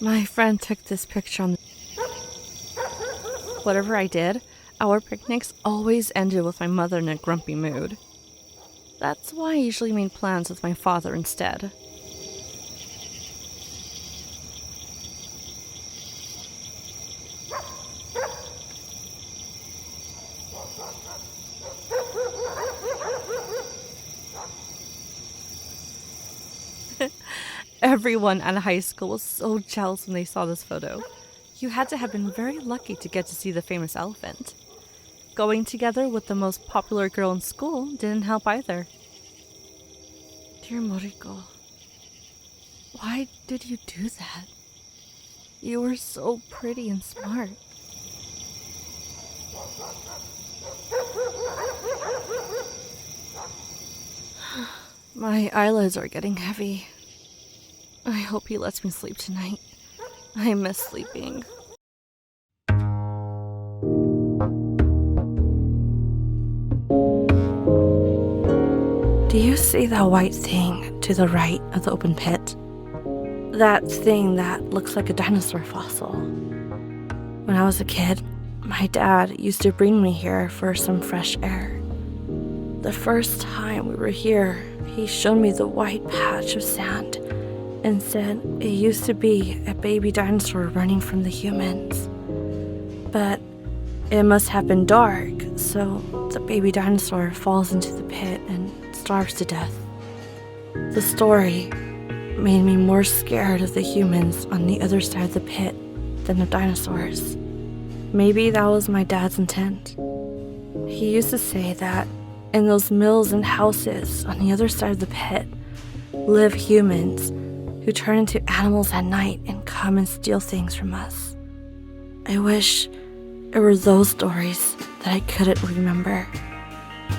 My friend took this picture on whatever I did, Our picnics always ended with my mother in a grumpy mood. That's why I usually made plans with my father instead. Everyone at high school was so jealous when they saw this photo. You had to have been very lucky to get to see the famous elephant. Going together with the most popular girl in school didn't help either. Dear Moriko, why did you do that? You were so pretty and smart. My eyelids are getting heavy. I hope he lets me sleep tonight. I miss sleeping. Do you see that white thing to the right of the open pit? That thing that looks like a dinosaur fossil. When I was a kid, my dad used to bring me here for some fresh air. The first time we were here, he showed me the white patch of sand and said it used to be a baby dinosaur running from the humans. But it must have been dark, so the baby dinosaur falls into the pit and starves to death. The story made me more scared of the humans on the other side of the pit than of dinosaurs. Maybe that was my dad's intent. He used to say that in those mills and houses on the other side of the pit live humans who turn into animals at night and come and steal things from us. I wish it were those stories that I couldn't remember.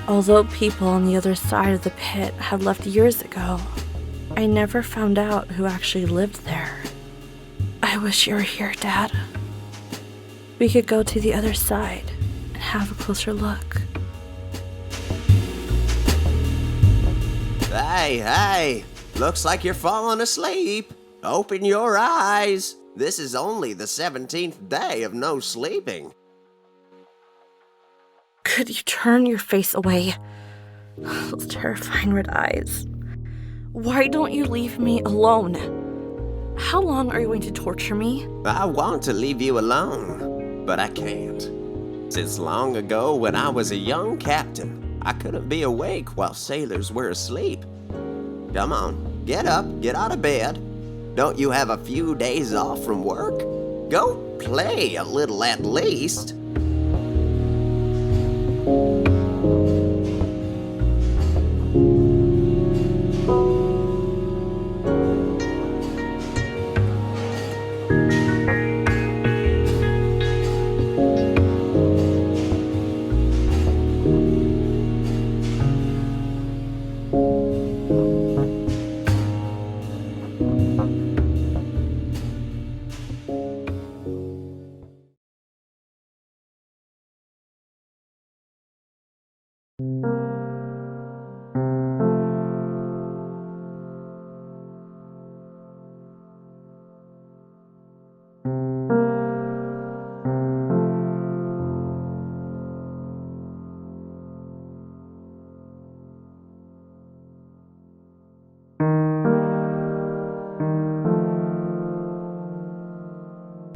Although people on the other side of the pit had left years ago, I never found out who actually lived there. I wish you were here, Dad. We could go to the other side and have a closer look. Hey, looks like you're falling asleep. Open your eyes. This is only the 17th day of no sleeping. Could you turn your face away? Those terrifying red eyes. Why don't you leave me alone? How long are you going to torture me? I want to leave you alone, but I can't. Since long ago, when I was a young captain, I couldn't be awake while sailors were asleep. Come on, get up, get out of bed. Don't you have a few days off from work? Go play a little at least.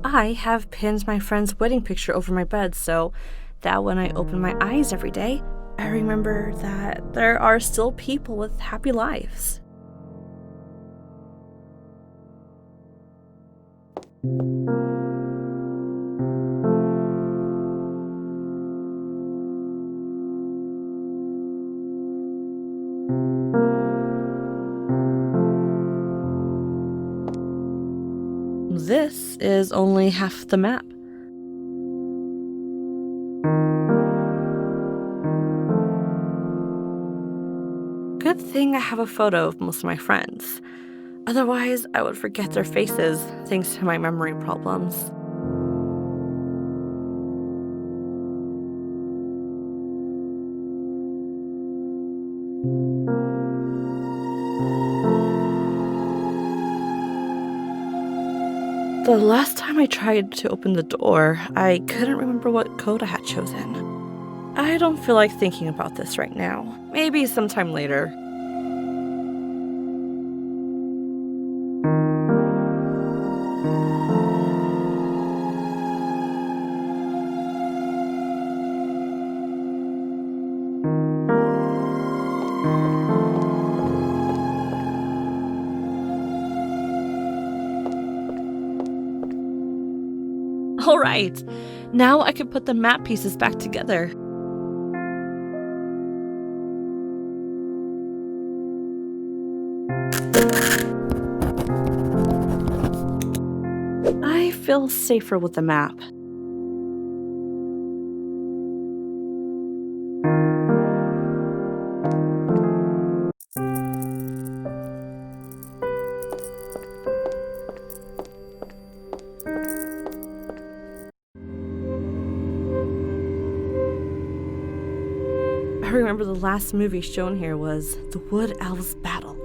I have pinned my friend's wedding picture over my bed so that when I open my eyes every day, I remember that there are still people with happy lives. This is only half the map. Good thing I have a photo of most of my friends. Otherwise, I would forget their faces thanks to my memory problems. The last time I tried to open the door, I couldn't remember what code I had chosen. I don't feel like thinking about this right now. Maybe sometime later. All right, now I can put the map pieces back together. I feel safer with the map. I remember the last movie shown here was The Wood Elves Battle.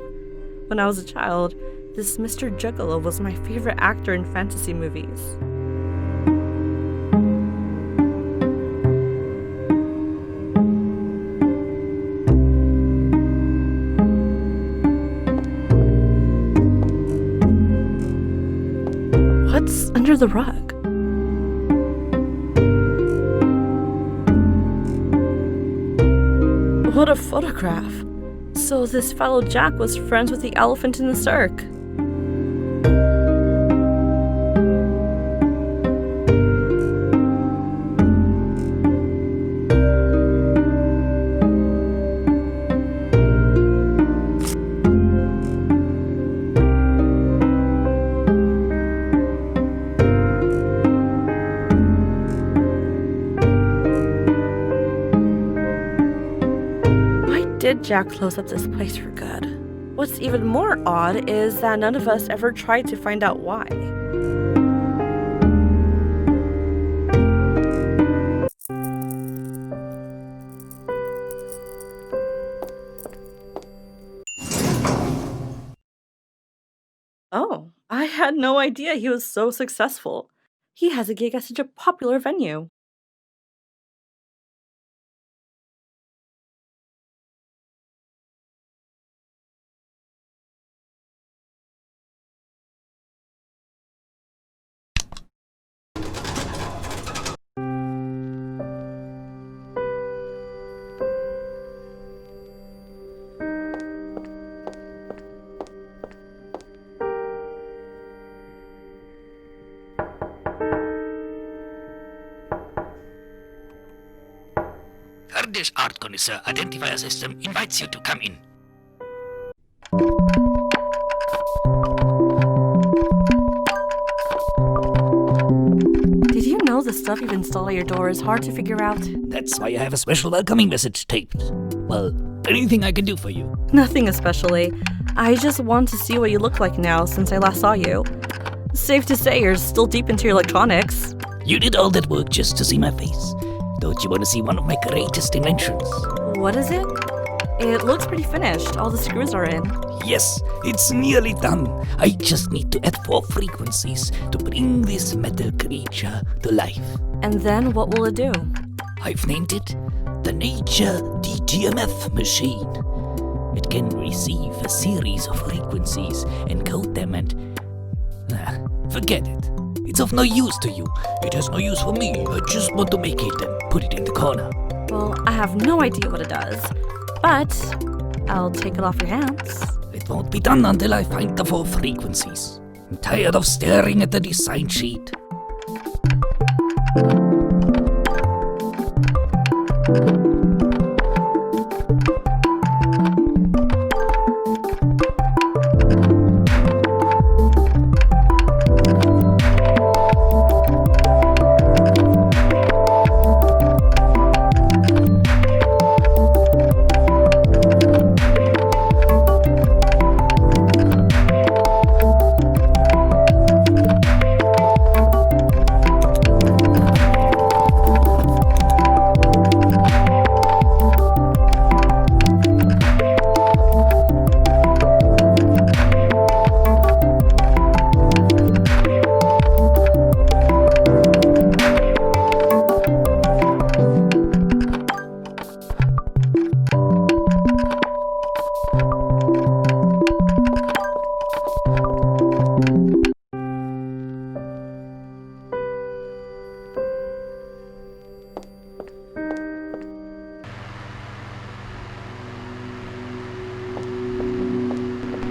When I was a child, this Mr. Juggalo was my favorite actor in fantasy movies. What's under the rug? What a photograph! So this fellow Jack was friends with the elephant in the cirque. Did Jack close up this place for good? What's even more odd is that none of us ever tried to find out why. Oh, I had no idea he was so successful. He has a gig at such a popular venue. Kurdish Art Connoisseur Identifier System invites you to come in. Did you know the stuff you've installed at your door is hard to figure out? That's why I have a special welcoming message taped. Well, anything I can do for you? Nothing especially. I just want to see what you look like now since I last saw you. Safe to say you're still deep into your electronics. You did all that work just to see my face. Don't you want to see one of my greatest inventions? What is it? It looks pretty finished. All the screws are in. Yes, it's nearly done. I just need to add 4 frequencies to bring this metal creature to life. And then what will it do? I've named it the Nature DTMF machine. It can receive a series of frequencies, encode them and... forget it. It's of no use to you. It has no use for me. I just want to make it and put it in the corner. Well, I have no idea what it does, but I'll take it off your hands. It won't be done until I find the 4 frequencies. I'm tired of staring at the design sheet.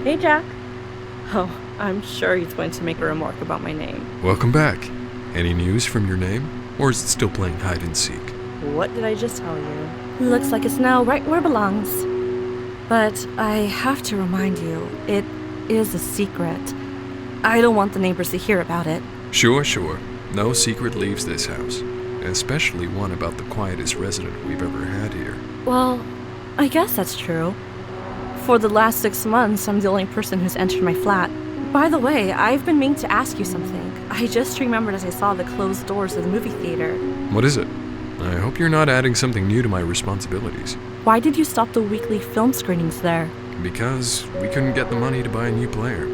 Hey, Jack. Oh, I'm sure he's going to make a remark about my name. Welcome back. Any news from your name? Or is it still playing hide and seek? What did I just tell you? Looks like it's now right where it belongs. But I have to remind you, it is a secret. I don't want the neighbors to hear about it. Sure. No secret leaves this house. Especially one about the quietest resident we've ever had here. Well, I guess that's true. For the last 6 months, I'm the only person who's entered my flat. By the way, I've been meaning to ask you something. I just remembered as I saw the closed doors of the movie theater. What is it? I hope you're not adding something new to my responsibilities. Why did you stop the weekly film screenings there? Because we couldn't get the money to buy a new player.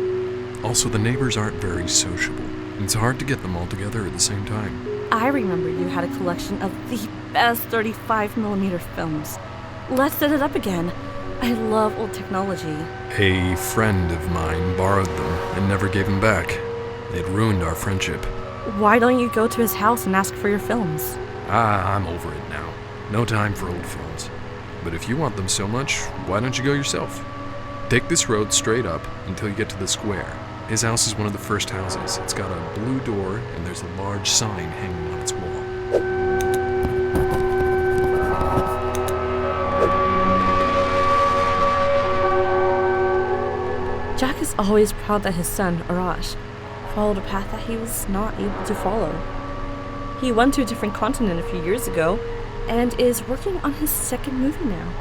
Also, the neighbors aren't very sociable. It's hard to get them all together at the same time. I remember you had a collection of the best 35mm films. Let's set it up again. I love old technology. A friend of mine borrowed them and never gave them back. It ruined our friendship. Why don't you go to his house and ask for your films? I'm over it now. No time for old films. But if you want them so much, why don't you go yourself? Take this road straight up until you get to the square. His house is one of the first houses. It's got a blue door and there's a large sign hanging on its wall. Jack is always proud that his son, Arash, followed a path that he was not able to follow. He went to a different continent a few years ago and is working on his second movie now.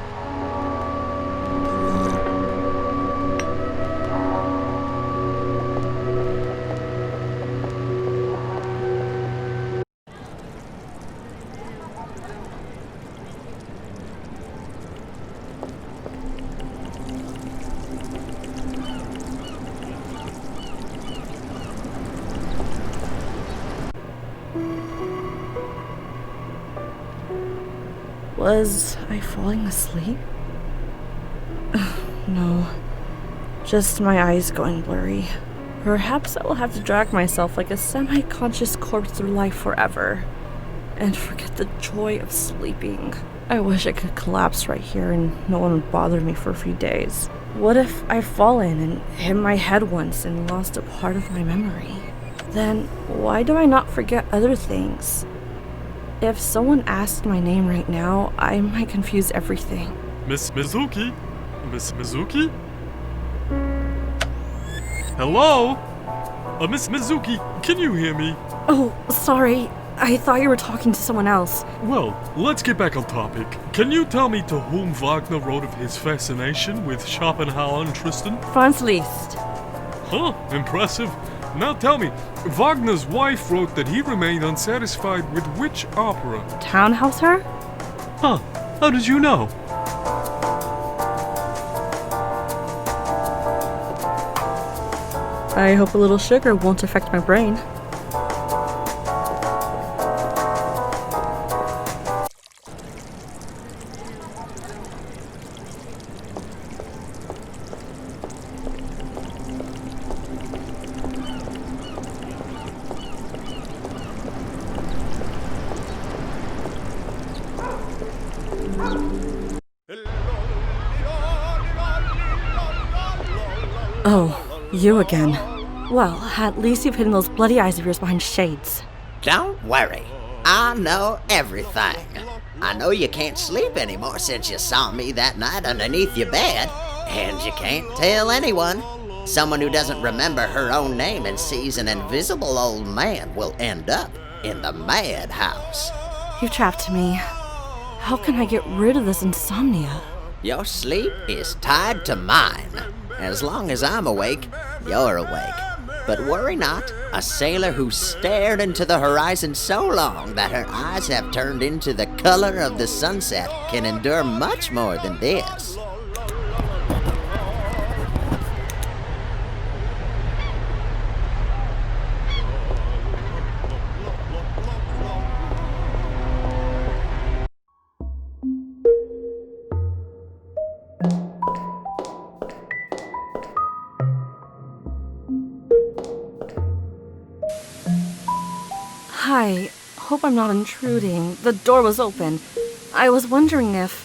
Was I falling asleep? No, just my eyes going blurry. Perhaps I will have to drag myself like a semi-conscious corpse through life forever and forget the joy of sleeping. I wish I could collapse right here and no one would bother me for a few days. What if I've fallen and hit my head once and lost a part of my memory? Then why do I not forget other things? If someone asked my name right now, I might confuse everything. Miss Mizuki? Miss Mizuki? Hello? Miss Mizuki, can you hear me? Oh, sorry. I thought you were talking to someone else. Well, let's get back on topic. Can you tell me to whom Wagner wrote of his fascination with Schopenhauer and Tristan? Franz Liszt. Huh, impressive. Now tell me, Wagner's wife wrote that he remained unsatisfied with which opera? Tannhäuser? Huh, how did you know? I hope a little sugar won't affect my brain. Oh, you again. Well, at least you've hidden those bloody eyes of yours behind shades. Don't worry. I know everything. I know you can't sleep anymore since you saw me that night underneath your bed. And you can't tell anyone. Someone who doesn't remember her own name and sees an invisible old man will end up in the madhouse. You've trapped me. How can I get rid of this insomnia? Your sleep is tied to mine. As long as I'm awake, you're awake. But worry not, a sailor who stared into the horizon so long that her eyes have turned into the color of the sunset can endure much more than this. Hi, hope I'm not intruding. The door was open. I was wondering if...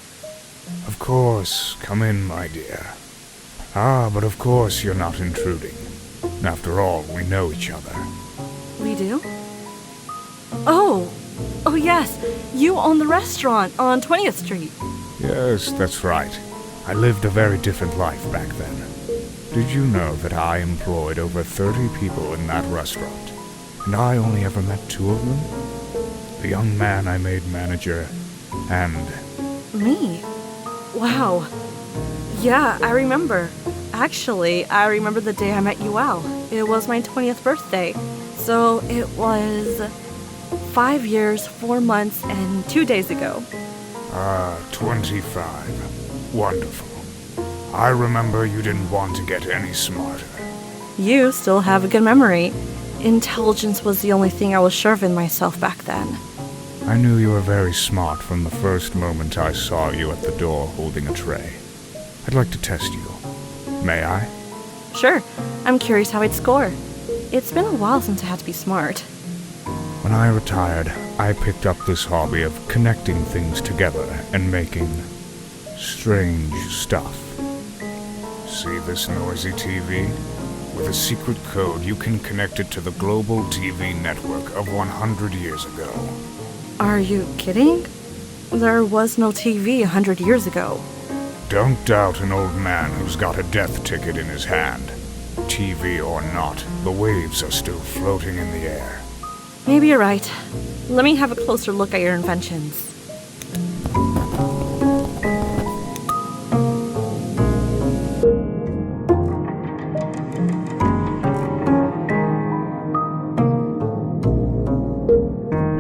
Of course, come in, my dear. Ah, but of course you're not intruding. After all, we know each other. We do? Oh yes, you own the restaurant on 20th Street. Yes, that's right. I lived a very different life back then. Did you know that I employed over 30 people in that restaurant? And I only ever met 2 of them? The young man I made manager, and... Me? Wow. Yeah, I remember. Actually, I remember the day I met you well. It was my 20th birthday. So it was 5 years, 4 months, and 2 days ago. 25. Wonderful. I remember you didn't want to get any smarter. You still have a good memory. Intelligence was the only thing I was sure of in myself back then. I knew you were very smart from the first moment I saw you at the door holding a tray. I'd like to test you. May I? Sure, I'm curious how I'd score. It's been a while since I had to be smart. When I retired, I picked up this hobby of connecting things together and making strange stuff. See this noisy TV? With a secret code, you can connect it to the global TV network of 100 years ago. Are you kidding? There was no TV 100 years ago. Don't doubt an old man who's got a death ticket in his hand. TV or not, the waves are still floating in the air. Maybe you're right. Let me have a closer look at your inventions.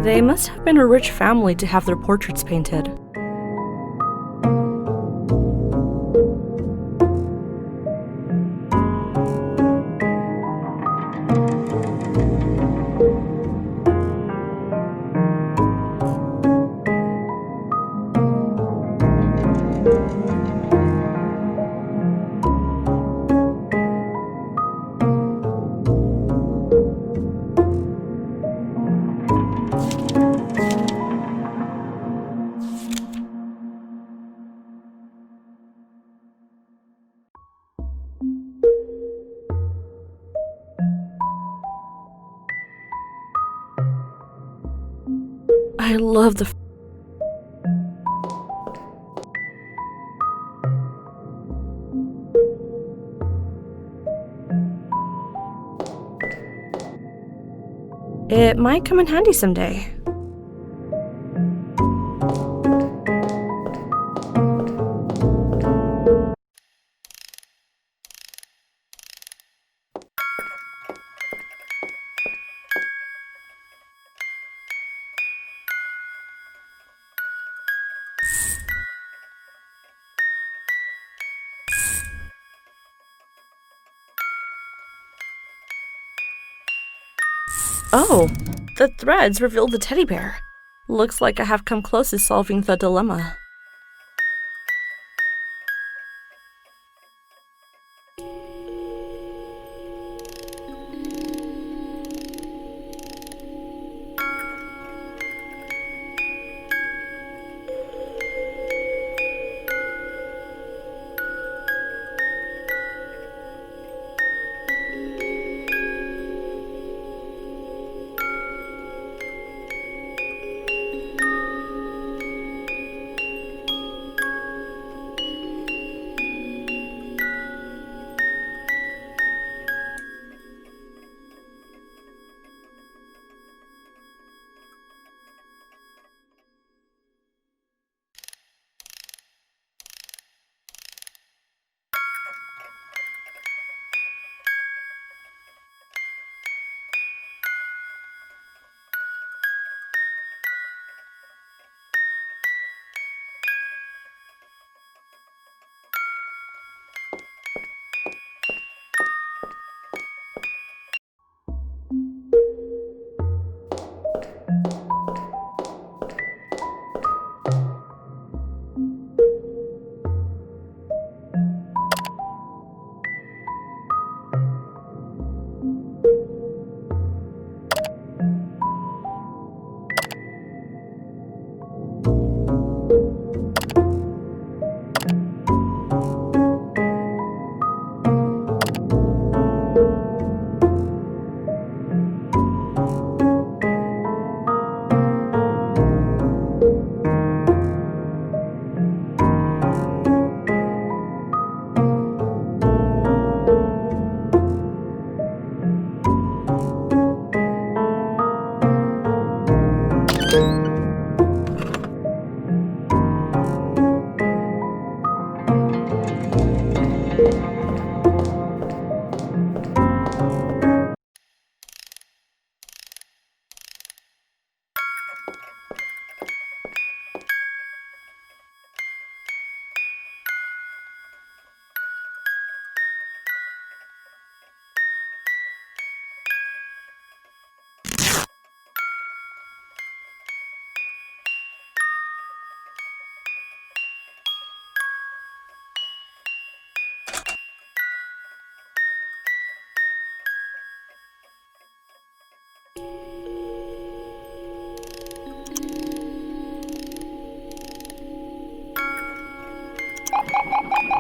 They must have been a rich family to have their portraits painted. I love the It might come in handy someday. Oh, the threads reveal the teddy bear. Looks like I have come close to solving the dilemma.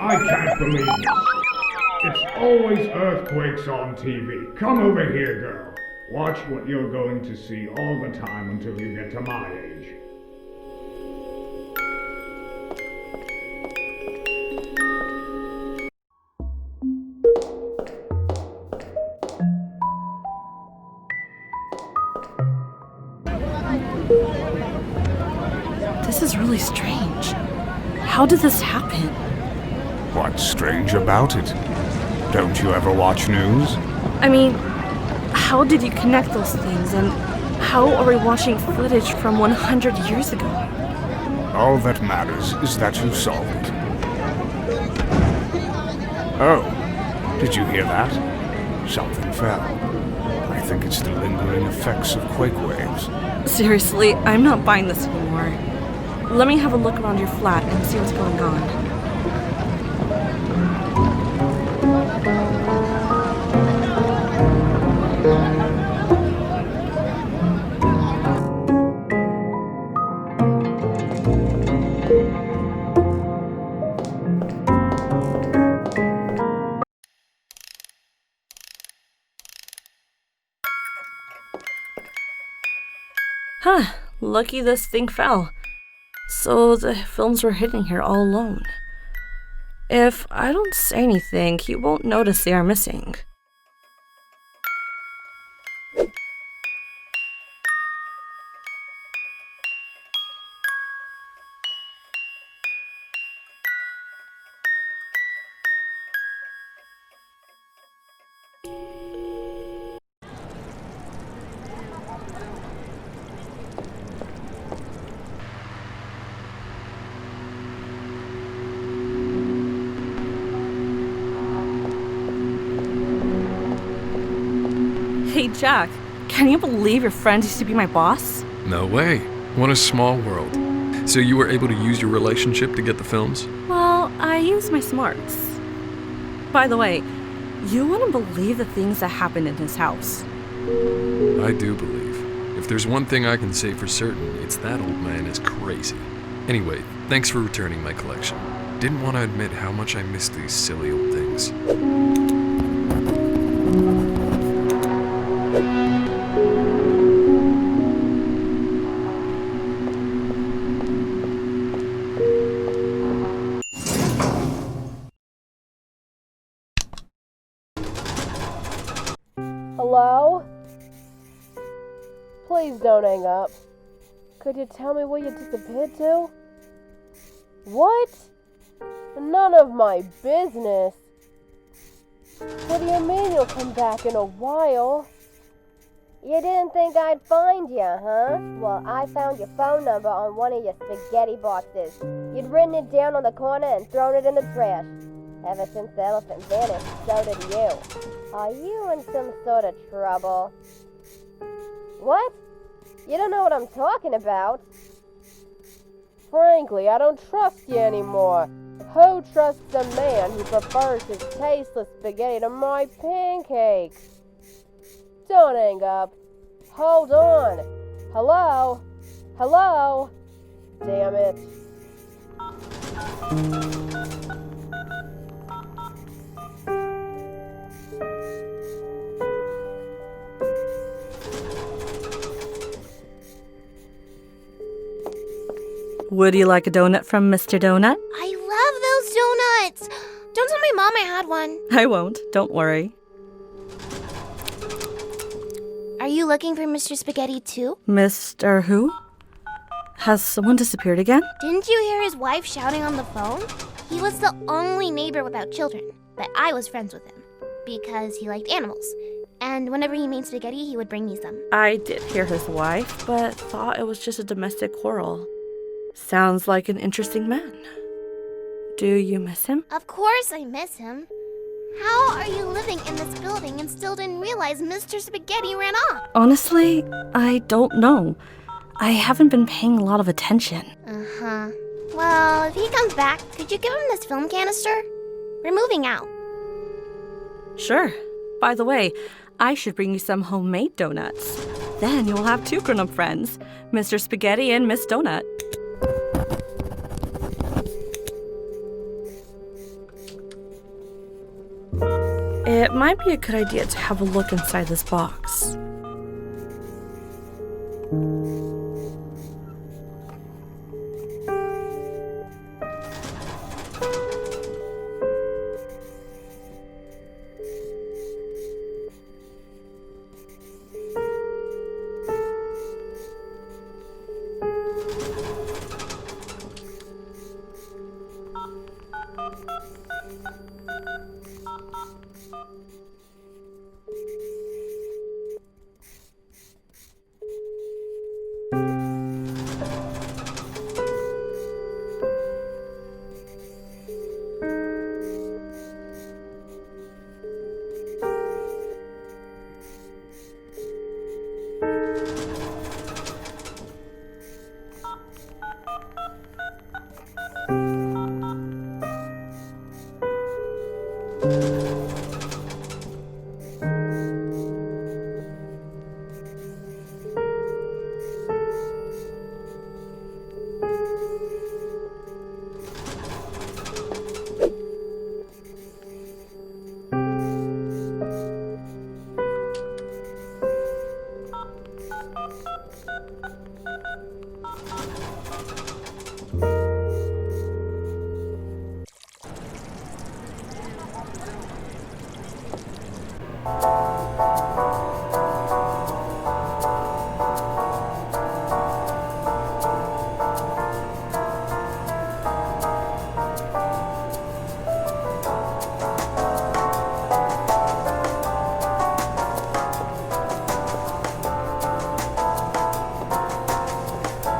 I can't believe this. It's always earthquakes on TV. Come over here, girl. Watch what you're going to see all the time until you get to my age. This is really strange. How did this happen? What's strange about it? Don't you ever watch news? I mean, how did you connect those things, and how are we watching footage from 100 years ago? All that matters is that you solved it. Oh, did you hear that? Something fell. I think it's the lingering effects of quake waves. Seriously, I'm not buying this anymore. Let me have a look around your flat and see what's going on. Huh, lucky this thing fell. So the films were hidden here all alone. If I don't say anything, he won't notice they are missing. Hey Jack, can you believe your friend used to be my boss? No way. What a small world. So you were able to use your relationship to get the films? Well, I used my smarts. By the way, you wouldn't believe the things that happened in his house. I do believe. If there's one thing I can say for certain, it's that old man is crazy. Anyway, thanks for returning my collection. Didn't want to admit how much I miss these silly old things. Hello? Please don't hang up. Could you tell me where you disappeared to? What? None of my business. What do you mean you'll come back in a while? You didn't think I'd find you, huh? Well, I found your phone number on one of your spaghetti boxes. You'd written it down on the corner and thrown it in the trash. Ever since the elephant vanished, so did you. Are you in some sort of trouble? What? You don't know what I'm talking about. Frankly, I don't trust you anymore. Who trusts a man who prefers his tasteless spaghetti to my pancakes? Don't hang up. Hold on. Hello? Hello? Damn it. Would you like a donut from Mr. Donut? I love those donuts! Don't tell my mom I had one. I won't, don't worry. Are you looking for Mr. Spaghetti too? Mr. Who? Has someone disappeared again? Didn't you hear his wife shouting on the phone? He was the only neighbor without children, but I was friends with him because he liked animals. And whenever he made spaghetti, he would bring me some. I did hear his wife, but thought it was just a domestic quarrel. Sounds like an interesting man. Do you miss him? Of course I miss him. How are you living in this building and still didn't realize Mr. Spaghetti ran off? Honestly, I don't know. I haven't been paying a lot of attention. Uh-huh. Well, if he comes back, could you give him this film canister? We're moving out. Sure. By the way, I should bring you some homemade donuts. Then you'll have two grown-up friends, Mr. Spaghetti and Miss Donut. It might be a good idea to have a look inside this box.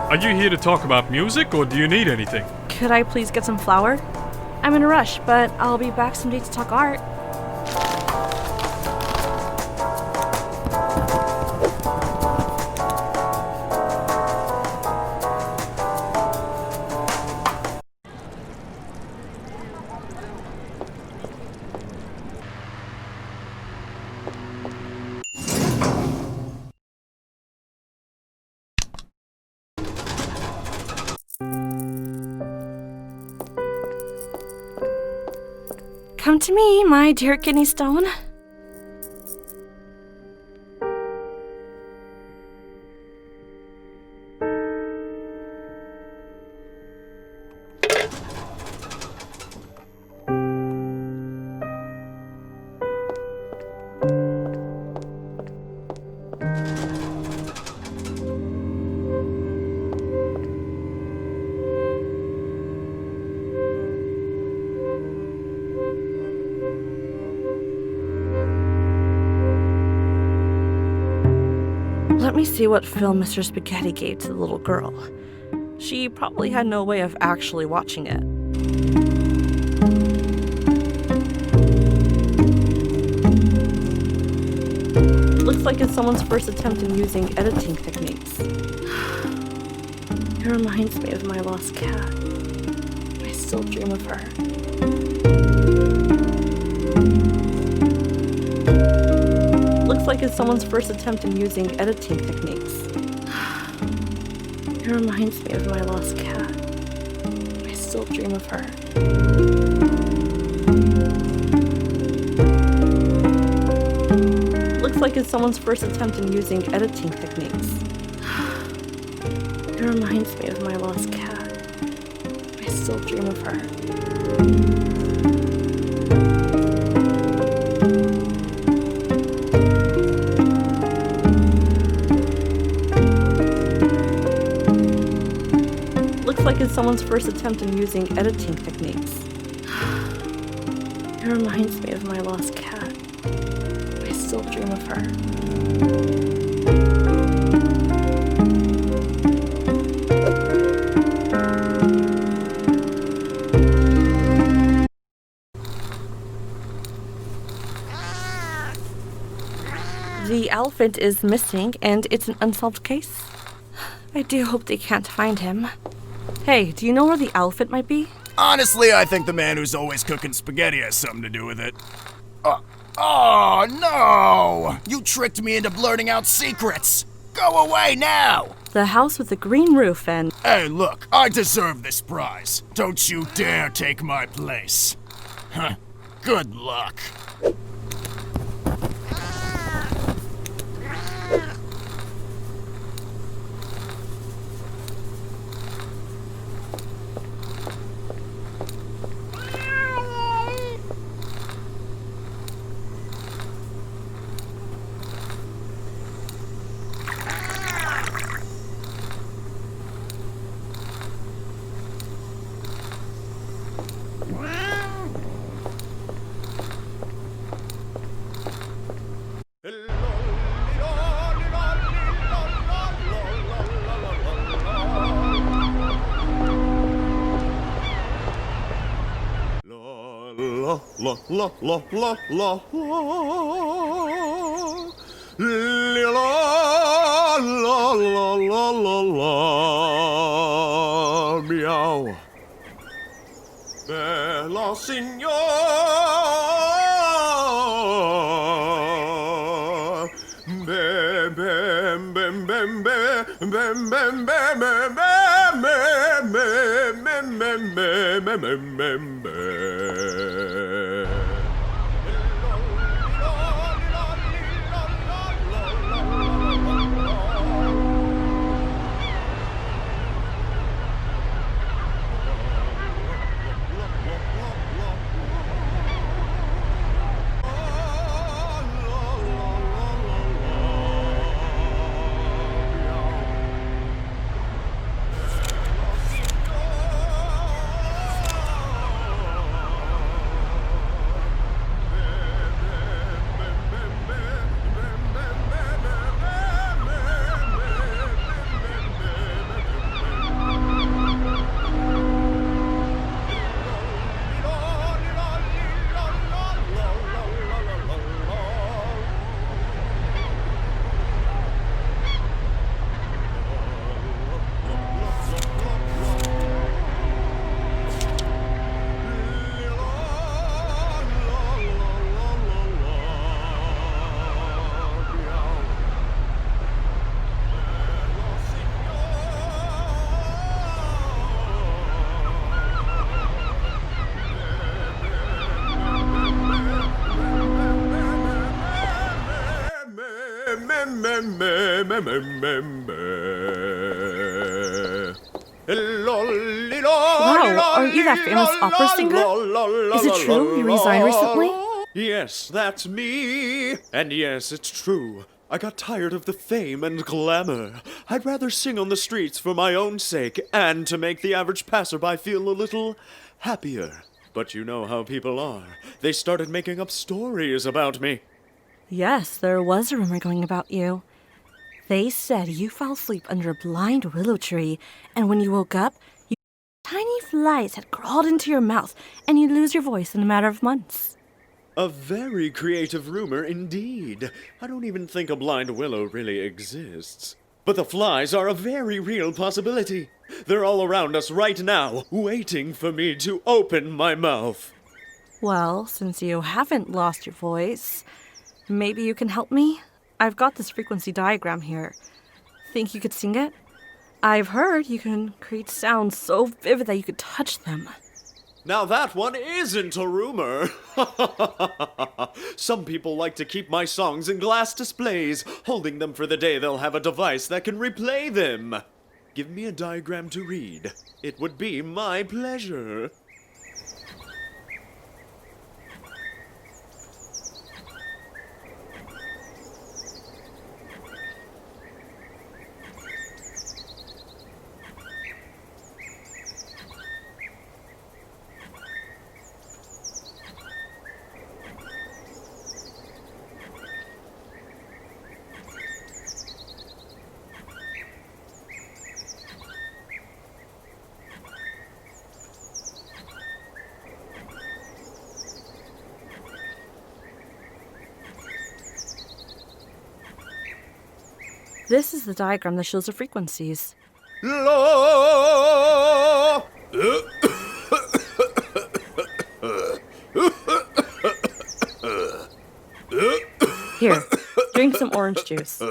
Are you here to talk about music, or do you need anything? Could I please get some flour? I'm in a rush, but I'll be back someday to talk art. Come to me, my dear kidney stone. Let me see what film Mr. Spaghetti gave to the little girl. She probably had no way of actually watching it. Looks like it's someone's first attempt in using editing techniques. It reminds me of my lost cat. I still dream of her. Looks like it's someone's first attempt in using editing techniques. It reminds me of my lost cat. I still dream of her. Looks like it's someone's first attempt in using editing techniques. It reminds me of my lost cat. I still dream of her. Looks like it's someone's first attempt in using editing techniques. It reminds me of my lost cat. I still dream of her. The elephant is missing, and it's an unsolved case. I do hope they can't find him. Hey, do you know where the elephant might be? Honestly, I think the man who's always cooking spaghetti has something to do with it. Oh, no! You tricked me into blurting out secrets! Go away now! The house with the green roof and... Hey, look, I deserve this prize. Don't you dare take my place. Huh. Good luck. La la la la la la la la la la la meow. Bella signor, bem bem bem bem bem bem bem bem bem bem bem bem. Wow, aren't you that famous opera singer? Is it true you resigned recently? Yes, that's me. And yes, it's true. I got tired of the fame and glamour. I'd rather sing on the streets for my own sake and to make the average passerby feel a little happier. But you know how people are. They started making up stories about me. Yes, there was a rumor going about you. They said you fell asleep under a blind willow tree, and when you woke up, tiny flies had crawled into your mouth, and you'd lose your voice in a matter of months. A very creative rumor indeed. I don't even think a blind willow really exists. But the flies are a very real possibility. They're all around us right now, waiting for me to open my mouth. Well, since you haven't lost your voice, maybe you can help me? I've got this frequency diagram here. Think you could sing it? I've heard you can create sounds so vivid that you could touch them. Now that one isn't a rumor. Some people like to keep my songs in glass displays, holding them for the day they'll have a device that can replay them. Give me a diagram to read. It would be my pleasure. This is the diagram that shows the frequencies. Here, drink some orange juice.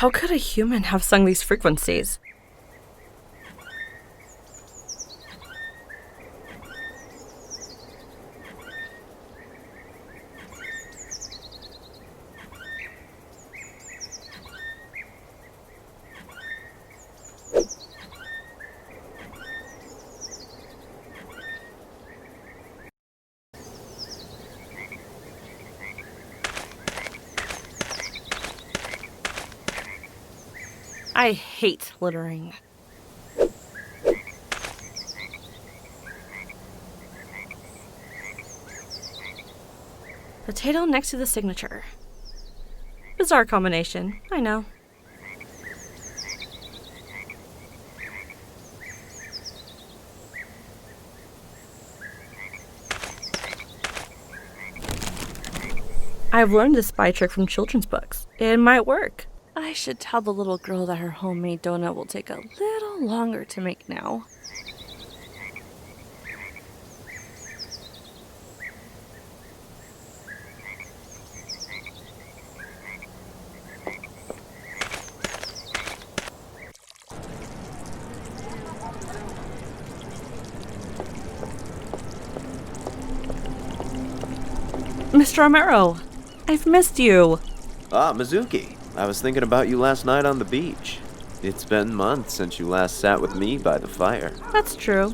How could a human have sung these frequencies? I hate littering. Potato next to the signature. Bizarre combination, I know. I've learned this spy trick from children's books. It might work. I should tell the little girl that her homemade donut will take a little longer to make now. Mr. Romero, I've missed you. Ah, Mizuki. I was thinking about you last night on the beach. It's been months since you last sat with me by the fire. That's true.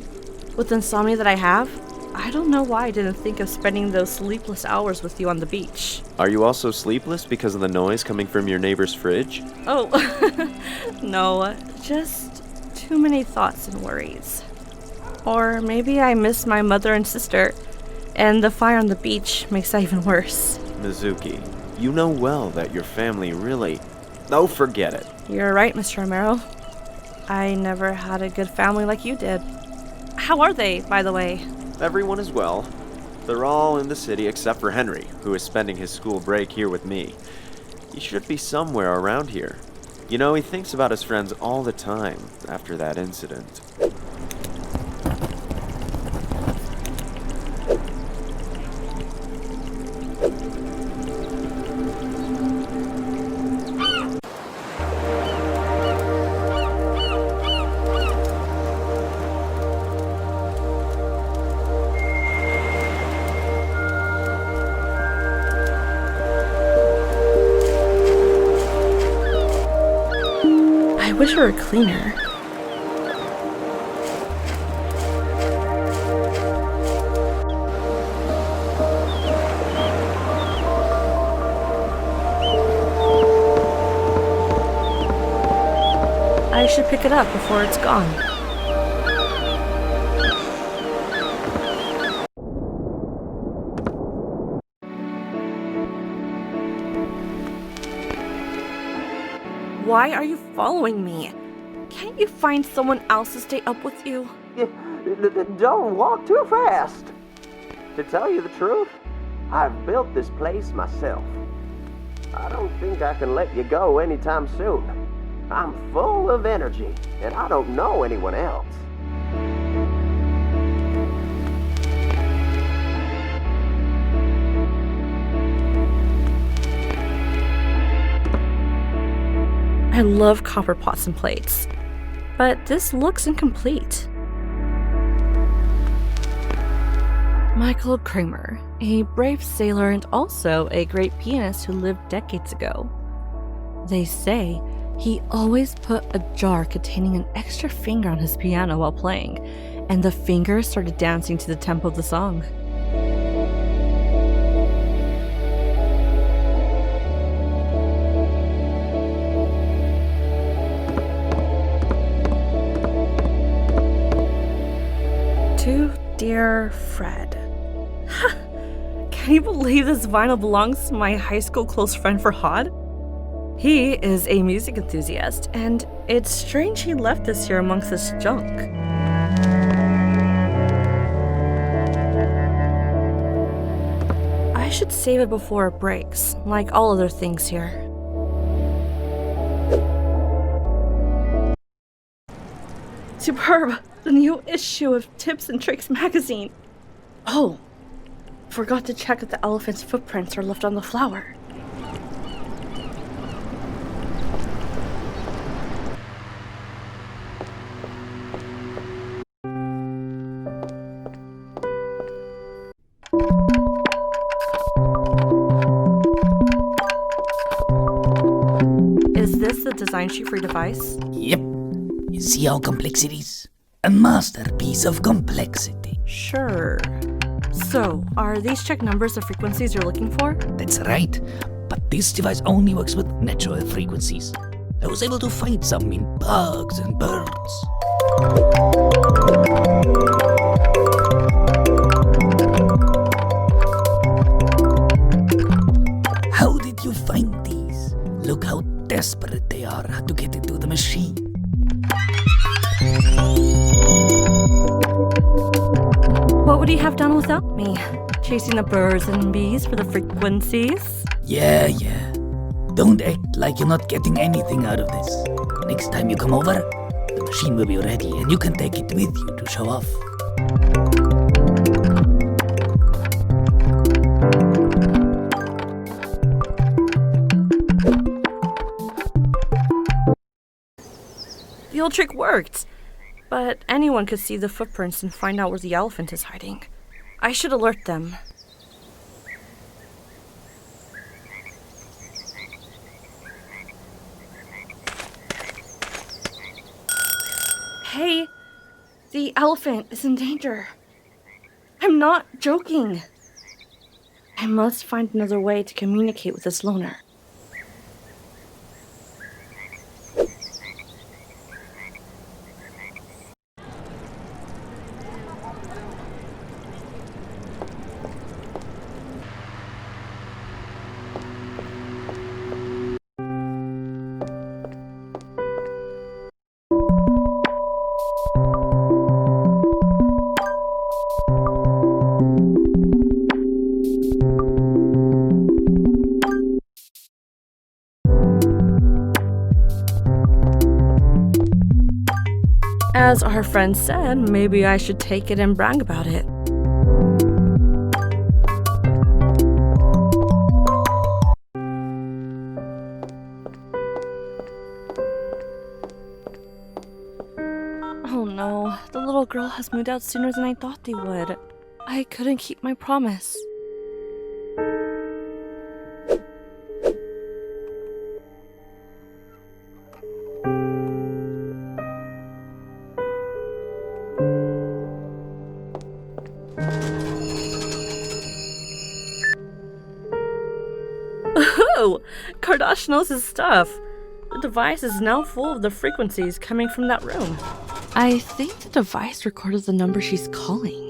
With the insomnia that I have, I don't know why I didn't think of spending those sleepless hours with you on the beach. Are you also sleepless because of the noise coming from your neighbor's fridge? Oh, no, just too many thoughts and worries. Or maybe I miss my mother and sister, and the fire on the beach makes that even worse. Mizuki, you know well that your family really... Oh, forget it. You're right, Mr. Romero. I never had a good family like you did. How are they, by the way? Everyone is well. They're all in the city except for Henry, who is spending his school break here with me. He should be somewhere around here. You know, he thinks about his friends all the time after that incident. I wish it were cleaner. I should pick it up before it's gone. Why are you following me? Can't you find someone else to stay up with you? Don't walk too fast. To tell you the truth, I've built this place myself. I don't think I can let you go anytime soon. I'm full of energy, and I don't know anyone else. I love copper pots and plates, but this looks incomplete. Michael Kramer, a brave sailor and also a great pianist who lived decades ago. They say he always put a jar containing an extra finger on his piano while playing, and the finger started dancing to the tempo of the song. To dear Fred. Can you believe this vinyl belongs to my high school close friend Farhad? He is a music enthusiast, and it's strange he left this here amongst this junk. I should save it before it breaks, like all other things here. Superb! The new issue of Tips and Tricks magazine. Oh, forgot to check if the elephant's footprints are left on the flower. Is this the design sheet for your device? Yep. You see how complex it is? A masterpiece of complexity. Sure. So, are these check numbers the frequencies you're looking for? That's right. But this device only works with natural frequencies. I was able to find some in bugs and birds. How did you find these? Look how desperate they are to get into the machine. What would he have done without me? Chasing the birds and bees for the frequencies? Yeah. Don't act like you're not getting anything out of this. Next time you come over, the machine will be ready and you can take it with you to show off. The old trick worked, but anyone could see the footprints and find out where the elephant is hiding. I should alert them. Hey, the elephant is in danger. I'm not joking. I must find another way to communicate with this loner. As our friend said, maybe I should take it and brag about it. Oh no, the little girl has moved out sooner than I thought they would. I couldn't keep my promise. Oh, Kardashian knows his stuff. The device is now full of the frequencies coming from that room. I think the device recorded the number she's calling.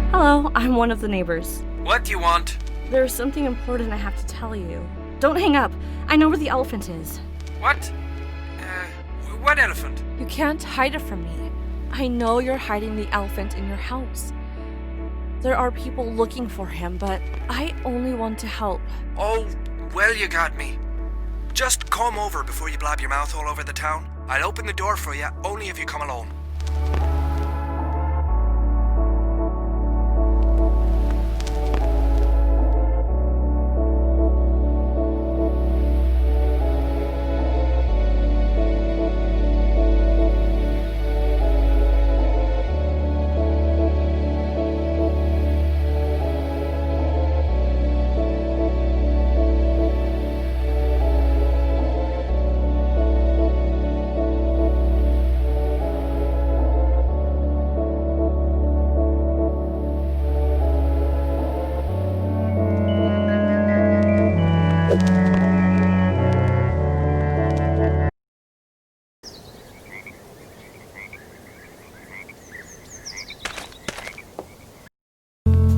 Hello, I'm one of the neighbors. What do you want? There's something important I have to tell you. Don't hang up. I know where the elephant is. What? What elephant? You can't hide it from me. I know you're hiding the elephant in your house. There are people looking for him, but I only want to help. Oh, well, you got me. Just come over before you blab your mouth all over the town. I'll open the door for you, only if you come alone.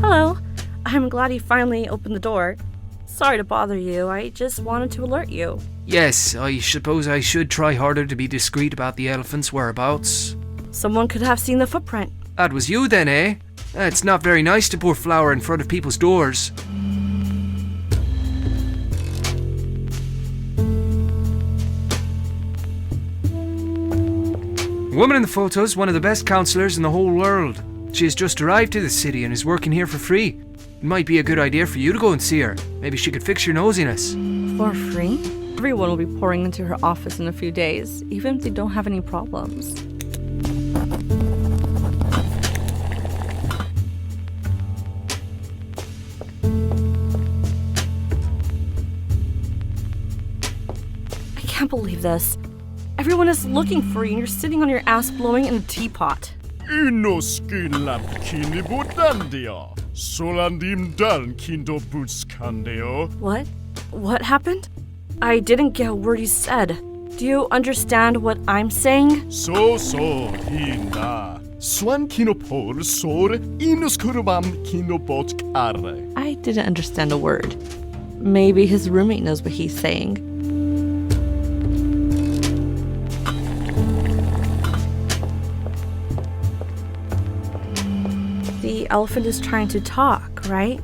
Hello. I'm glad he finally opened the door. Sorry to bother you, I just wanted to alert you. Yes, I suppose I should try harder to be discreet about the elephant's whereabouts. Someone could have seen the footprint. That was you then, eh? It's not very nice to pour flour in front of people's doors. The woman in the photo is one of the best counselors in the whole world. She has just arrived to the city and is working here for free. It might be a good idea for you to go and see her. Maybe she could fix your nosiness. For free? Everyone will be pouring into her office in a few days, even if they don't have any problems. I can't believe this. Everyone is looking for you and you're sitting on your ass blowing in a teapot. What? What happened? I didn't get a word you said. Do you understand what I'm saying? I didn't understand a word. Maybe his roommate knows what he's saying. The elephant is trying to talk, right?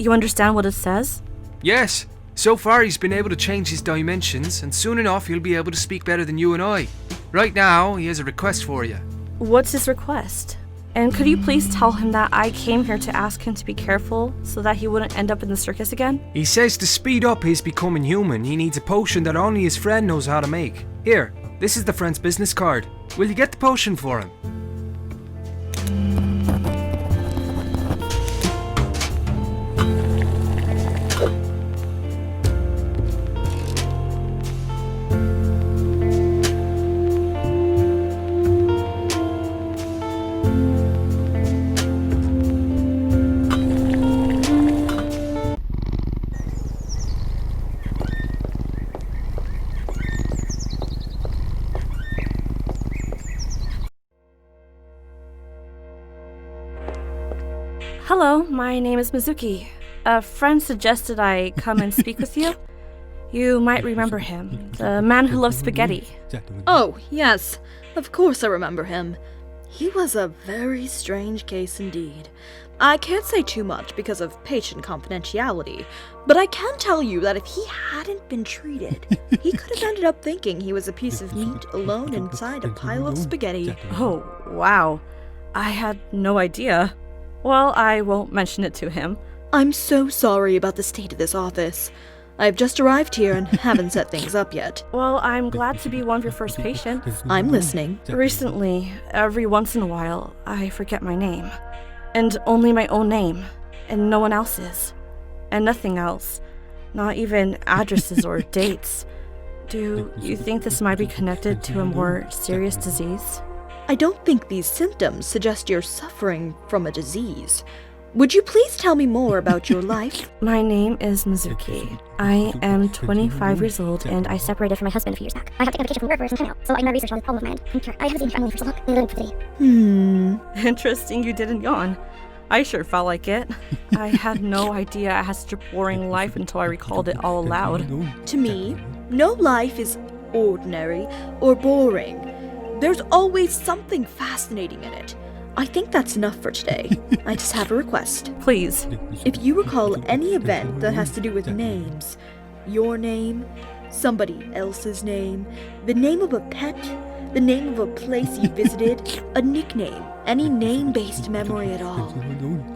You understand what it says? Yes. So far he's been able to change his dimensions, and soon enough he'll be able to speak better than you and I. Right now, he has a request for you. What's his request? And could you please tell him that I came here to ask him to be careful so that he wouldn't end up in the circus again? He says to speed up his becoming human, he needs a potion that only his friend knows how to make. Here, this is the friend's business card. Will you get the potion for him? Hello, my name is Mizuki. A friend suggested I come and speak with you. You might remember him, the man who loves spaghetti. Oh, yes. Of course I remember him. He was a very strange case indeed. I can't say too much because of patient confidentiality, but I can tell you that if he hadn't been treated, he could have ended up thinking he was a piece of meat alone inside a pile of spaghetti. Oh, wow. I had no idea. Well, I won't mention it to him. I'm so sorry about the state of this office. I've just arrived here and haven't set things up yet. Well, I'm glad to be one of your first patients. I'm listening. Recently, every once in a while, I forget my name. And only my own name. And no one else's. And nothing else. Not even addresses or dates. Do you think this might be connected to a more serious disease? I don't think these symptoms suggest you're suffering from a disease. Would you please tell me more about your life? My name is Mizuki. I am 25 years old and I separated from my husband a few years back. I have taken a vacation from work for some time now, so I can research on this problem of mine. I'm sure I haven't seen family for so long, including fertility. Interesting you didn't yawn. I sure felt like it. I had no idea I had such a boring life until I recalled it all aloud. To me, no life is ordinary or boring. There's always something fascinating in it. I think that's enough for today. I just have a request. Please. If you recall any event that has to do with names, your name, somebody else's name, the name of a pet, the name of a place you visited, a nickname, any name-based memory at all,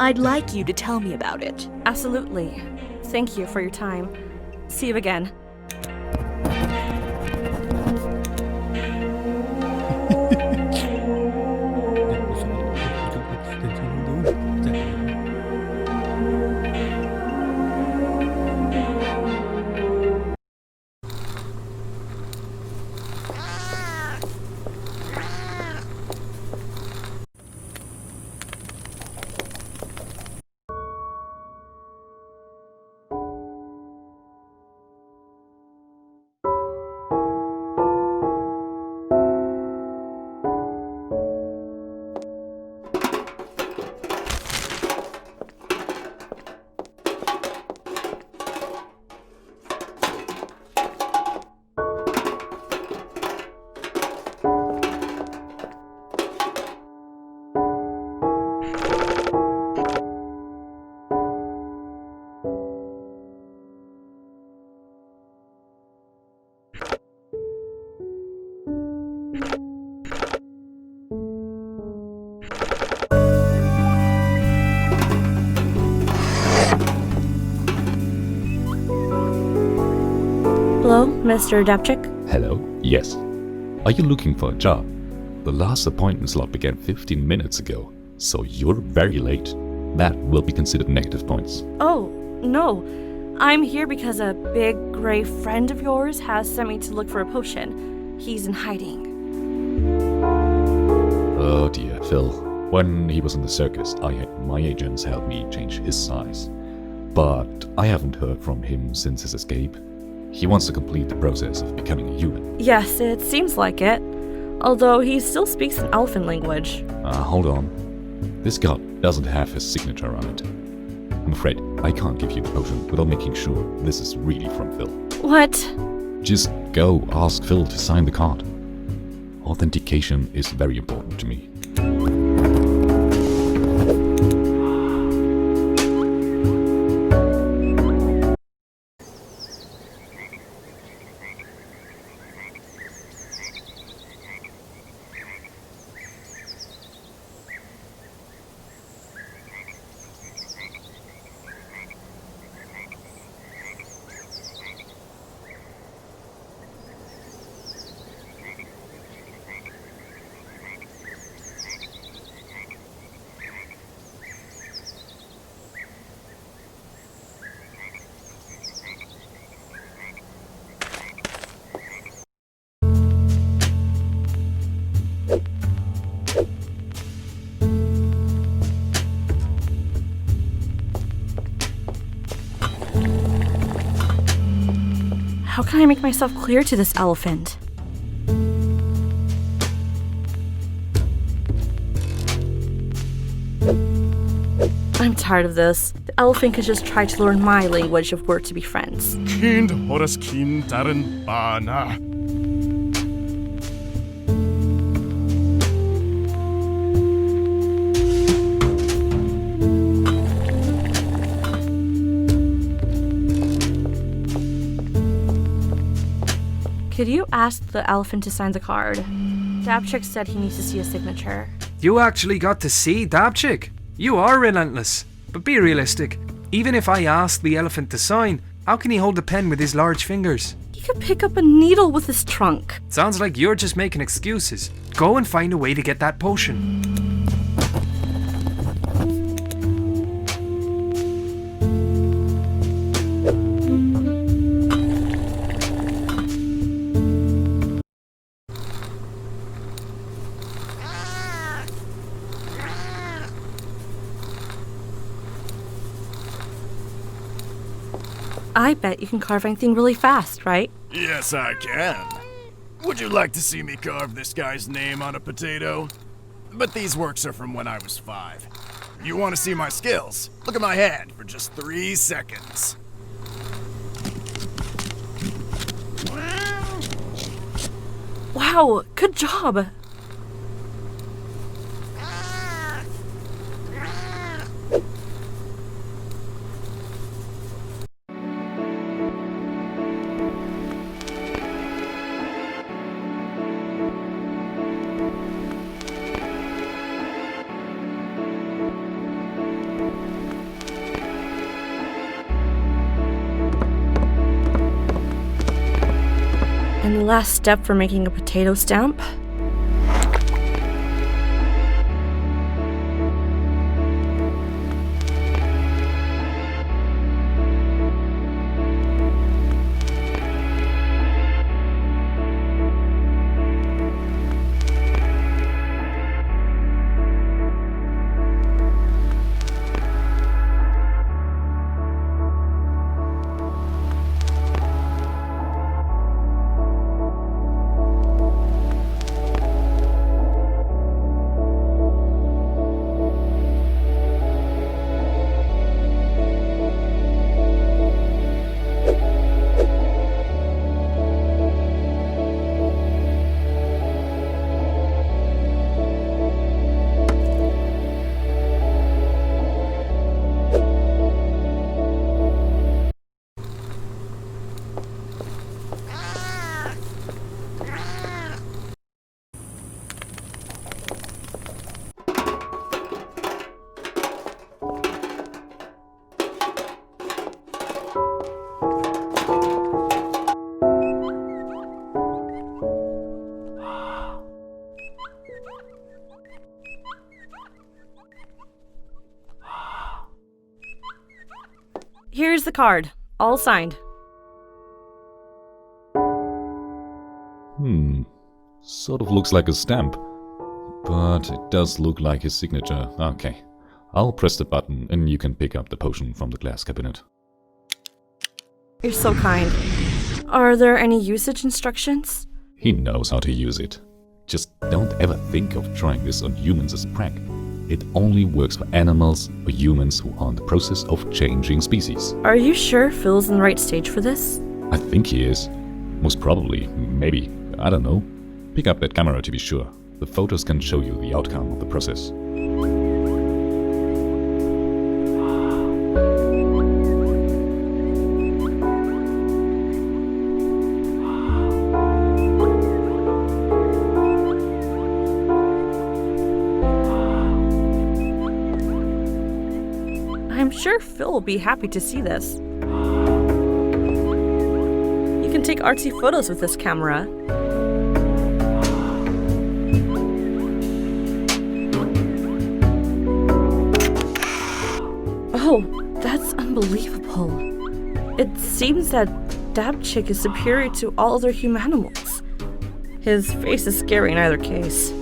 I'd like you to tell me about it. Absolutely. Thank you for your time. See you again. Mr. Dapchik? Hello? Yes. Are you looking for a job? The last appointment slot began 15 minutes ago, so you're very late. That will be considered negative points. Oh, no. I'm here because a big gray friend of yours has sent me to look for a potion. He's in hiding. Oh dear, Phil. When he was in the circus, I had my agents help me change his size. But I haven't heard from him since his escape. He wants to complete the process of becoming a human. Yes, it seems like it. Although he still speaks an elephant language. Hold on. This god doesn't have his signature on it. I'm afraid I can't give you the potion without making sure this is really from Phil. What? Just go ask Phil to sign the card. Authentication is very important to me. How can I make myself clear to this elephant? I'm tired of this. The elephant could just try to learn my language if we're to be friends. Kind horas kin darin bana. Could you ask the elephant to sign the card? Dapchik said he needs to see a signature. You actually got to see Dapchik? You are relentless. But be realistic. Even if I ask the elephant to sign, how can he hold a pen with his large fingers? He could pick up a needle with his trunk. Sounds like you're just making excuses. Go and find a way to get that potion. I bet you can carve anything really fast, right? Yes, I can. Would you like to see me carve this guy's name on a potato? But these works are from when I was 5. You want to see my skills? Look at my hand for just 3 seconds. Wow, good job. And the last step for making a potato stamp. Here's the card, all signed. Sort of looks like a stamp. But it does look like his signature. Okay. I'll press the button and you can pick up the potion from the glass cabinet. You're so kind. Are there any usage instructions? He knows how to use it. Just don't ever think of trying this on humans as a prank. It only works for animals or humans who are in the process of changing species. Are you sure Phil's in the right stage for this? I think he is. Most probably. Maybe. I don't know. Pick up that camera to be sure. The photos can show you the outcome of the process. I'm sure Phil will be happy to see this. You can take artsy photos with this camera. Oh, that's unbelievable. It seems that Dabchick is superior to all other humanimals. His face is scary in either case.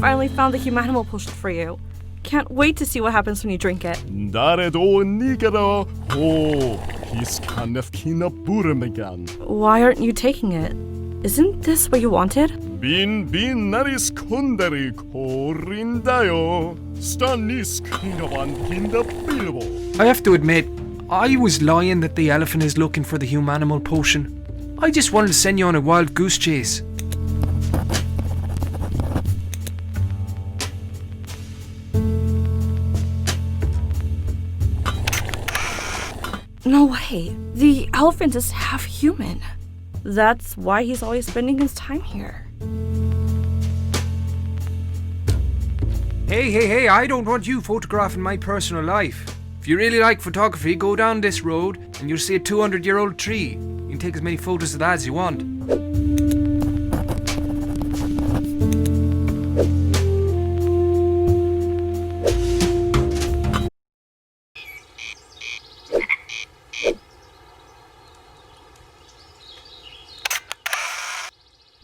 Finally found the humanimal potion for you. Can't wait to see what happens when you drink it. Why aren't you taking it? Isn't this what you wanted? I have to admit, I was lying that the elephant is looking for the humanimal potion. I just wanted to send you on a wild goose chase. No way. The elephant is half human. That's why he's always spending his time here. Hey, I don't want you photographing my personal life. If you really like photography, go down this road and you'll see a 200-year-old tree. You can take as many photos of that as you want.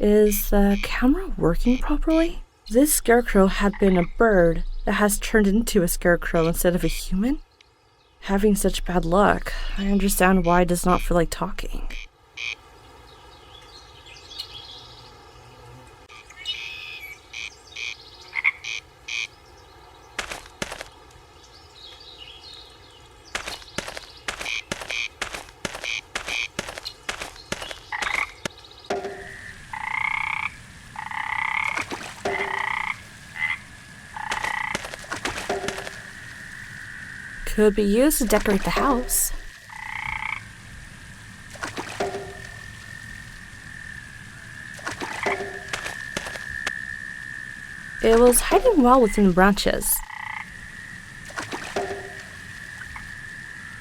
Is the camera working properly? This scarecrow had been a bird that has turned into a scarecrow instead of a human? Having such bad luck, I understand why it does not feel like talking. Could be used to decorate the house. It was hiding well within the branches.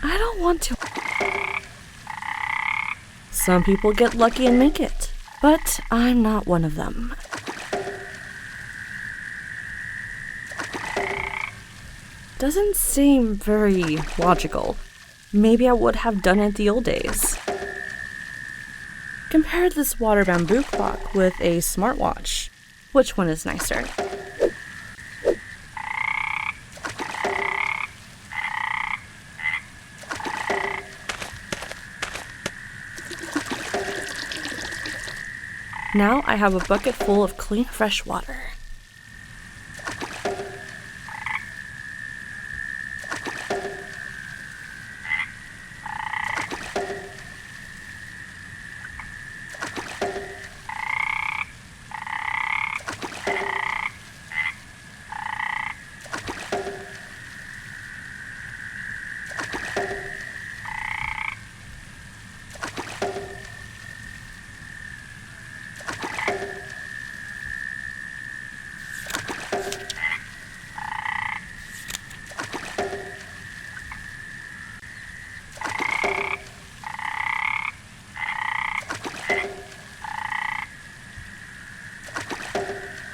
I don't want to. Some people get lucky and make it, but I'm not one of them. Doesn't seem very logical. Maybe I would have done it the old days. Compare this water bamboo clock with a smartwatch. Which one is nicer? Now I have a bucket full of clean, fresh water.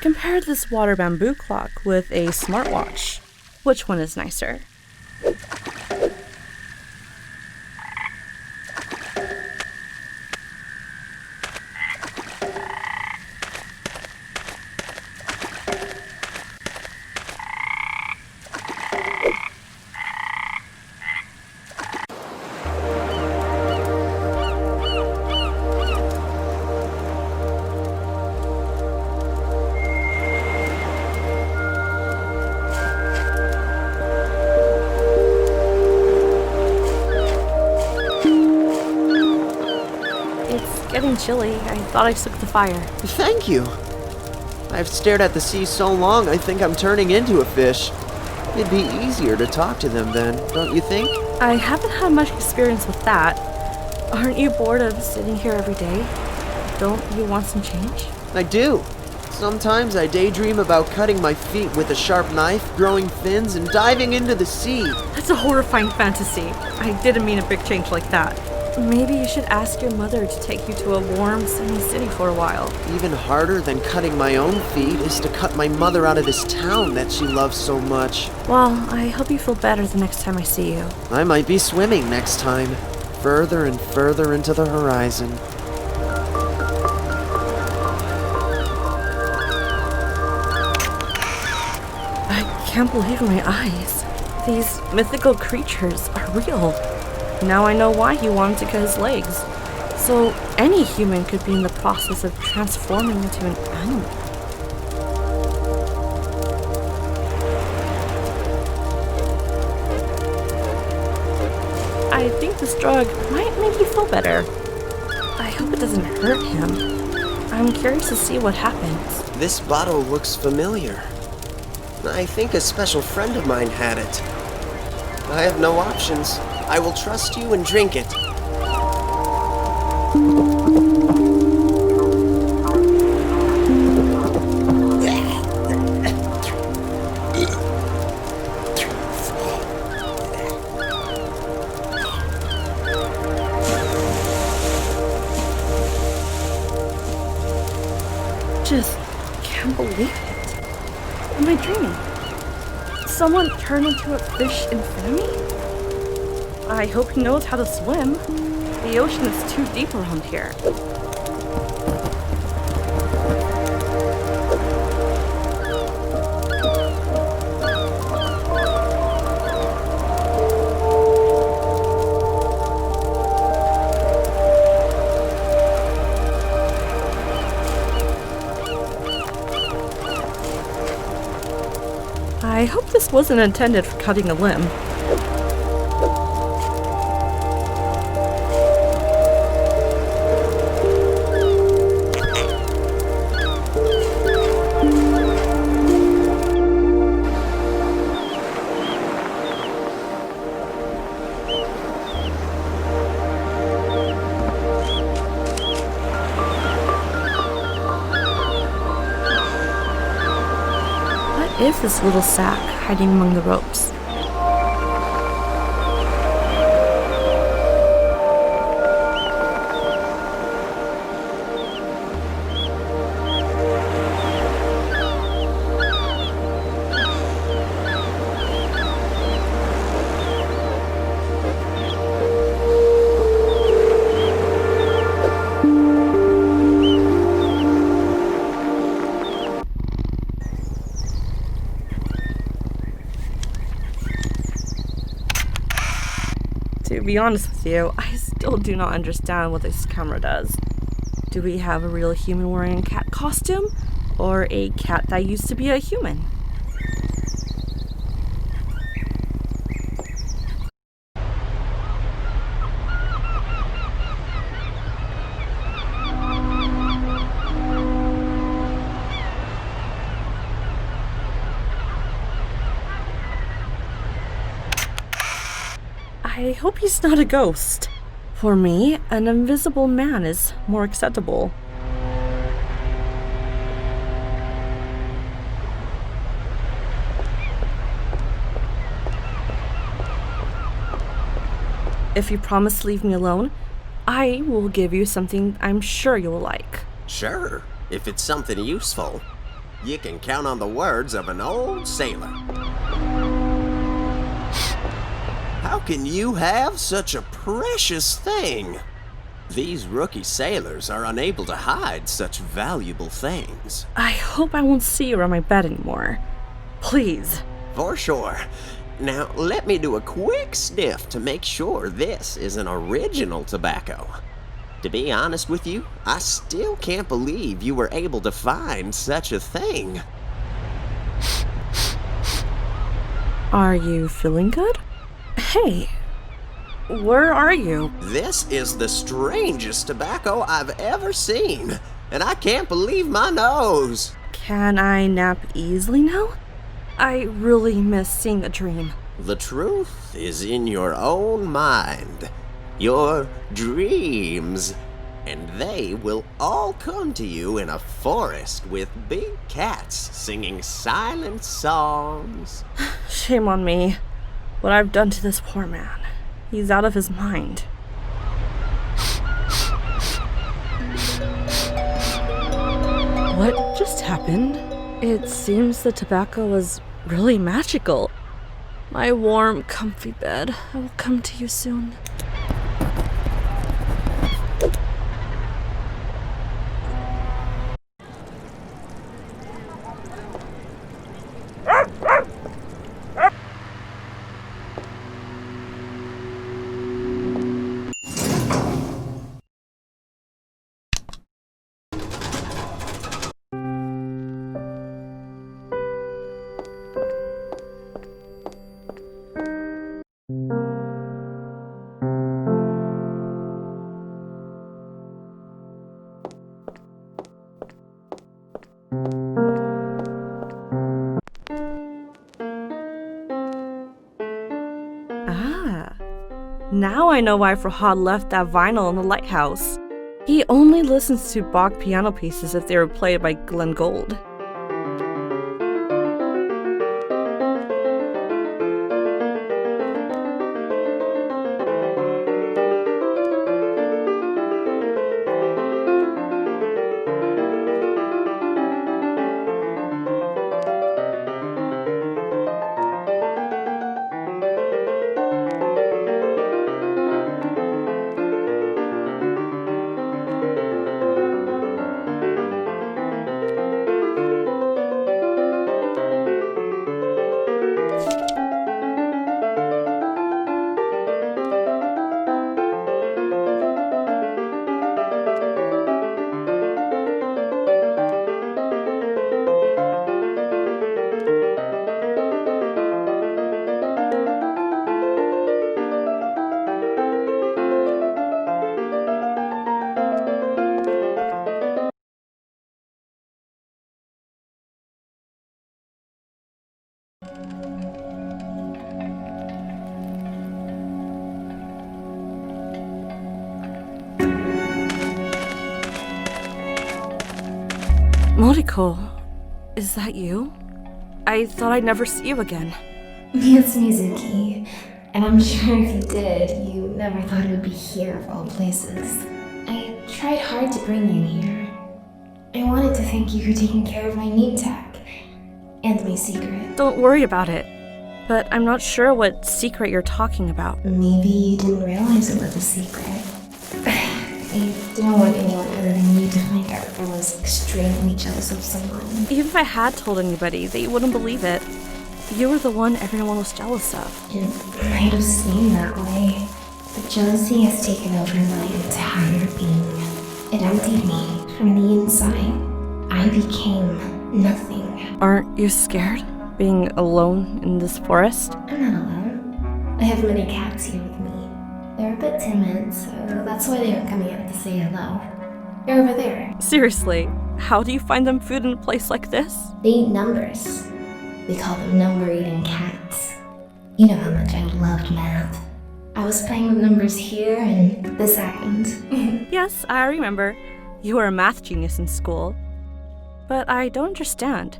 Compare this water bamboo clock with a smartwatch. Which one is nicer? Getting chilly. I thought I stoked the fire. Thank you. I've stared at the sea so long, I think I'm turning into a fish. It'd be easier to talk to them then, don't you think? I haven't had much experience with that. Aren't you bored of sitting here every day? Don't you want some change? I do. Sometimes I daydream about cutting my feet with a sharp knife, growing fins, and diving into the sea. That's a horrifying fantasy. I didn't mean a big change like that. Maybe you should ask your mother to take you to a warm, sunny city for a while. Even harder than cutting my own feet is to cut my mother out of this town that she loves so much. Well, I hope you feel better the next time I see you. I might be swimming next time, further and further into the horizon. I can't believe my eyes. These mythical creatures are real. Now I know why he wanted to cut his legs. So any human could be in the process of transforming into an animal. I think this drug might make you feel better. I hope it doesn't hurt him. I'm curious to see what happens. This bottle looks familiar. I think a special friend of mine had it. I have no options. I will trust you and drink it. Just can't believe it. Am I dreaming? Someone turned into a fish in front of me? I hope he knows how to swim. The ocean is too deep around here. I hope this wasn't intended for cutting a limb. What is this little sack hiding among the ropes? To be honest with you, I still do not understand what this camera does. Do we have a real human wearing a cat costume? Or a cat that used to be a human? I hope he's not a ghost. For me, an invisible man is more acceptable. If you promise to leave me alone, I will give you something I'm sure you'll like. Sure, if it's something useful. You can count on the words of an old sailor. How can you have such a precious thing? These rookie sailors are unable to hide such valuable things. I hope I won't see you around my bed anymore. Please. For sure. Now, let me do a quick sniff to make sure this is an original tobacco. To be honest with you, I still can't believe you were able to find such a thing. Are you feeling good? Hey, where are you? This is the strangest tobacco I've ever seen, and I can't believe my nose. Can I nap easily now? I really miss seeing a dream. The truth is in your own mind, your dreams, and they will all come to you in a forest with big cats singing silent songs. Shame on me. What I've done to this poor man. He's out of his mind. What just happened? It seems the tobacco was really magical. My warm, comfy bed. I will come to you soon. Now I know why Farhad left that vinyl in the lighthouse. He only listens to Bach piano pieces if they were played by Glenn Gould. Moriko, is that you? I thought I'd never see you again. It's Mizuki, and I'm sure if you did, you never thought it would be here of all places. I tried hard to bring you here. I wanted to thank you for taking care of my name tag and my secret. Don't worry about it, but I'm not sure what secret you're talking about. Maybe you didn't realize it was a secret. I don't want anyone other than you to find out I was extremely jealous of someone. Even if I had told anybody, they wouldn't believe it. You were the one everyone was jealous of. It might have seemed that way, but jealousy has taken over my entire being. It emptied me from the inside. I became nothing. Aren't you scared, being alone in this forest? I'm not alone. I have many cats here with me. They're a bit timid, so that's why they aren't coming out to say hello. They're over there. Seriously, how do you find them food in a place like this? They eat numbers. We call them number-eating cats. You know how much I loved math. I was playing with numbers here, and this happened. Yes, I remember. You were a math genius in school. But I don't understand.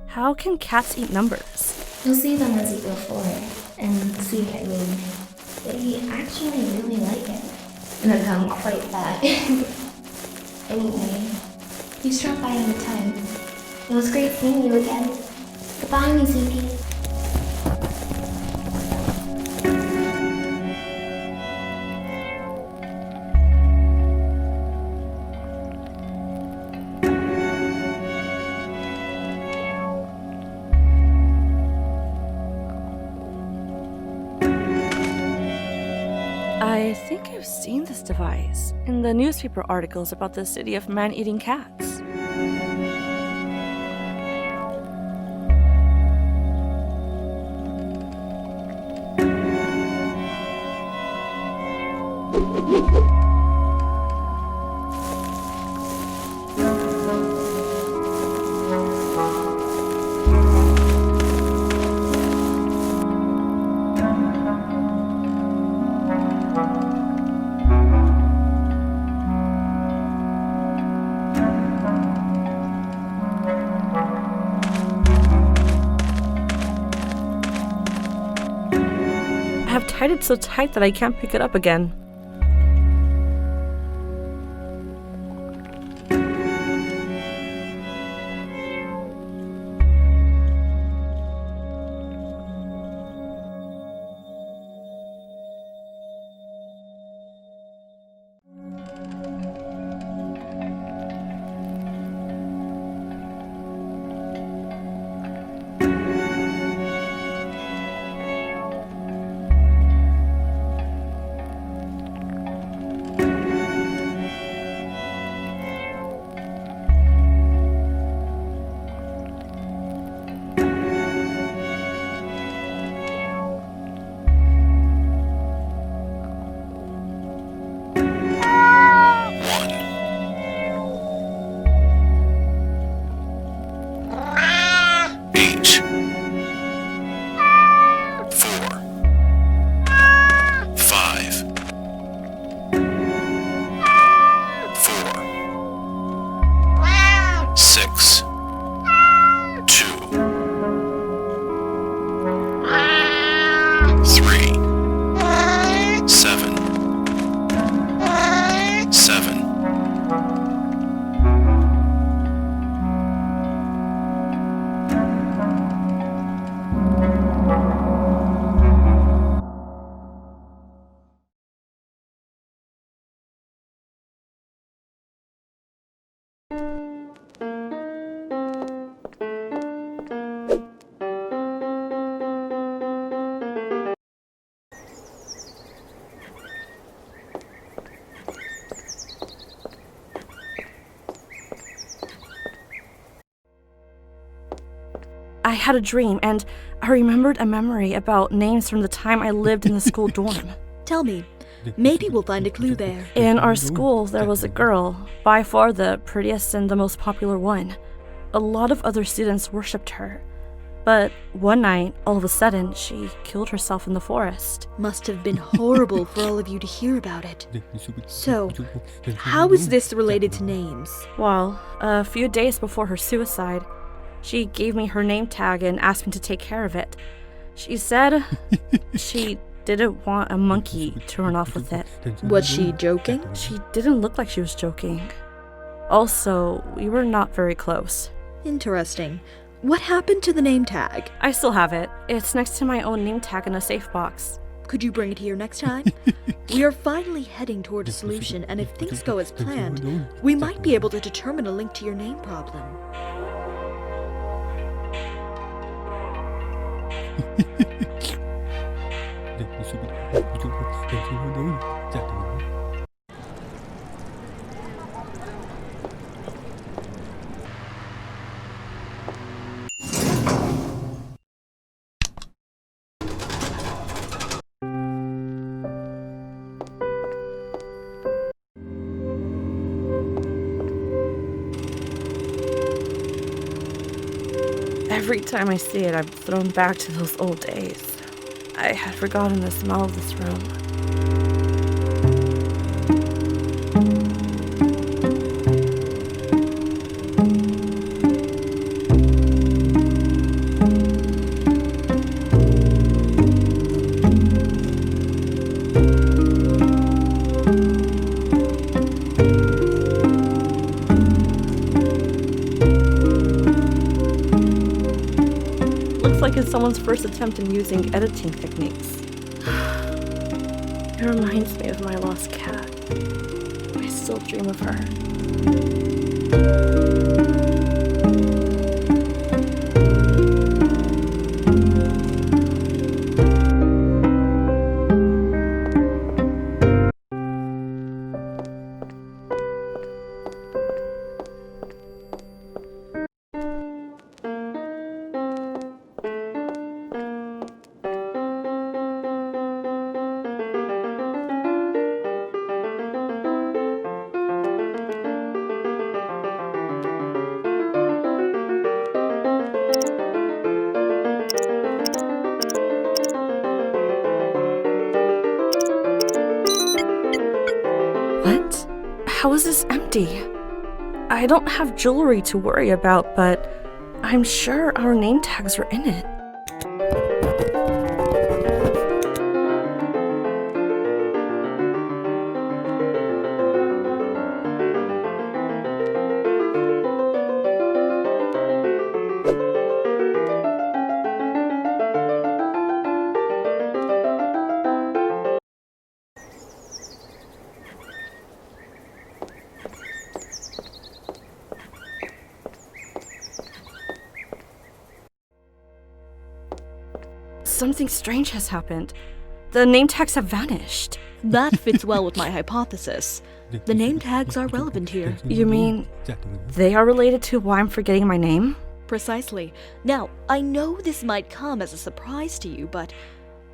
How can cats eat numbers? You'll see them as you go forward, and see what I mean. They actually really like it. And I've gotten quite bad. Anyway, please drop by anytime. It was great seeing you again. Goodbye, Mizuki. I think I've seen this device in the newspaper articles about the city of man-eating cats. I've tied it so tight that I can't pick it up again. I had a dream, and I remembered a memory about names from the time I lived in the school dorm. Tell me, maybe we'll find a clue there. In our school, there was a girl, by far the prettiest and the most popular one. A lot of other students worshipped her. But one night, all of a sudden, she killed herself in the forest. Must have been horrible for all of you to hear about it. So, how is this related to names? Well, a few days before her suicide, she gave me her name tag and asked me to take care of it. She said she didn't want a monkey to run off with it. Was she joking? She didn't look like she was joking. Also, we were not very close. Interesting. What happened to the name tag? I still have it. It's next to my own name tag in a safe box. Could you bring it here next time? We are finally heading toward a solution, and if things go as planned, we might be able to determine a link to your name problem. Every time I see it, I'm thrown back to those old days. I had forgotten the smell of this room. looks like it's someone's first attempt in using editing techniques. It reminds me of my lost cat. I still dream of her. What? How is this empty? I don't have jewelry to worry about, but I'm sure our name tags were in it. Something strange has happened. The name tags have vanished. That fits well with my hypothesis. The name tags are relevant here. You mean they are related to why I'm forgetting my name? Precisely. Now, I know this might come as a surprise to you, but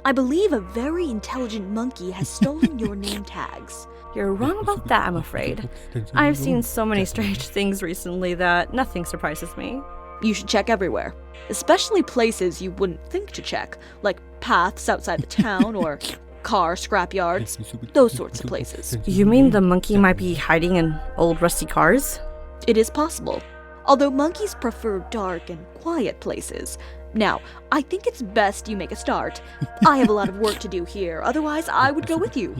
I believe a very intelligent monkey has stolen your name tags. You're wrong about that, I'm afraid. I've seen so many strange things recently that nothing surprises me. You should check everywhere, especially places you wouldn't think to check, like paths outside the town or car scrapyards, those sorts of places. You mean the monkey might be hiding in old rusty cars? It is possible, although monkeys prefer dark and quiet places. Now, I think it's best you make a start. I have a lot of work to do here, otherwise I would go with you.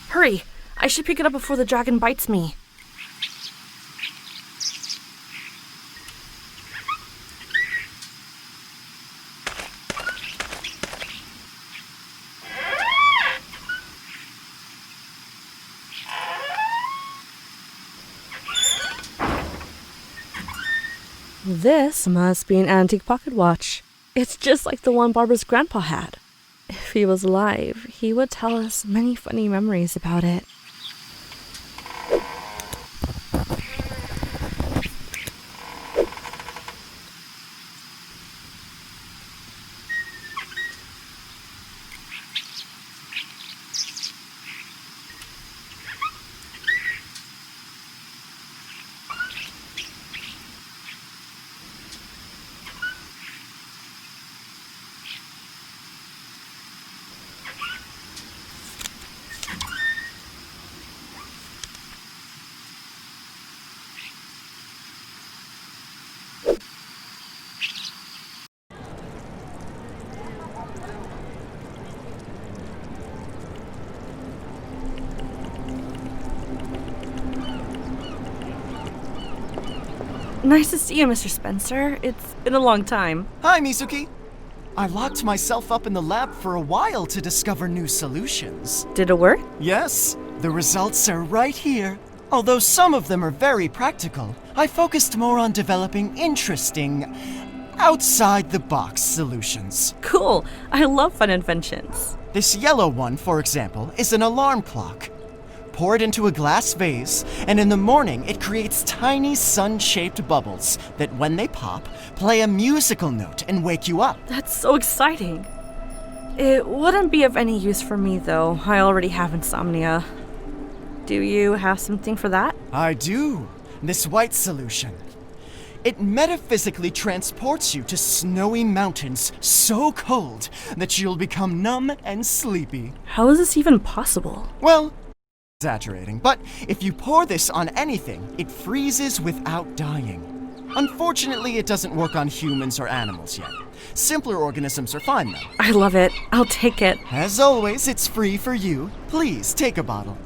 Hurry! I should pick it up before the dragon bites me. This must be an antique pocket watch. It's just like the one Barbara's grandpa had. If he was alive, he would tell us many funny memories about it. Nice to see you, Mr. Spencer. It's been a long time. Hi, Mizuki. I locked myself up in the lab for a while to discover new solutions. Did it work? Yes, the results are right here. Although some of them are very practical, I focused more on developing interesting, outside-the-box solutions. Cool. I love fun inventions. This yellow one, for example, is an alarm clock. Pour it into a glass vase, and in the morning it creates tiny sun-shaped bubbles that, when they pop, play a musical note and wake you up. That's so exciting. It wouldn't be of any use for me, though. I already have insomnia. Do you have something for that? I do. This white solution. It metaphysically transports you to snowy mountains so cold that you'll become numb and sleepy. How is this even possible? Well, exaggerating, but if you pour this on anything, it freezes without dying. Unfortunately, it doesn't work on humans or animals yet. Simpler organisms are fine, though. I love it. I'll take it. As always, it's free for you. Please, take a bottle.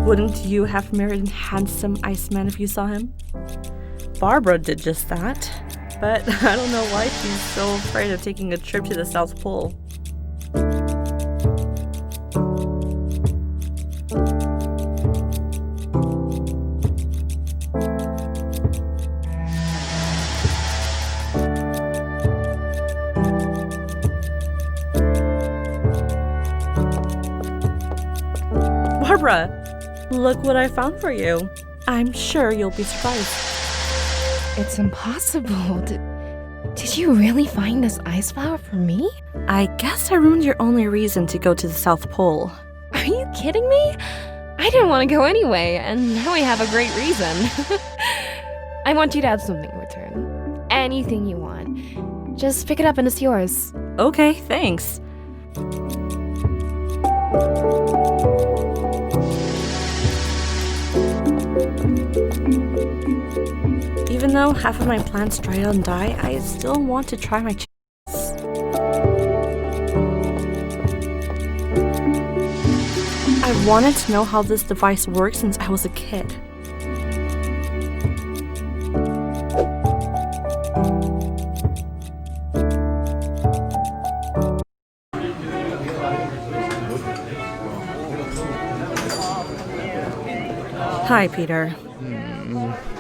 Wouldn't you have married a handsome Iceman if you saw him? Barbara did just that, but I don't know why she's so afraid of taking a trip to the South Pole. Barbara! Look what I found for you. I'm sure you'll be surprised. It's impossible. Did you really find this ice flower for me? I guess I ruined your only reason to go to the South Pole. Are you kidding me? I didn't want to go anyway, and now I have a great reason. I want you to have something in return. Anything you want. Just pick it up and it's yours. Okay, thanks. Even though half of my plants dry out and die, I still want to try my chance. I've wanted to know how this device works since I was a kid. Hi, Peter.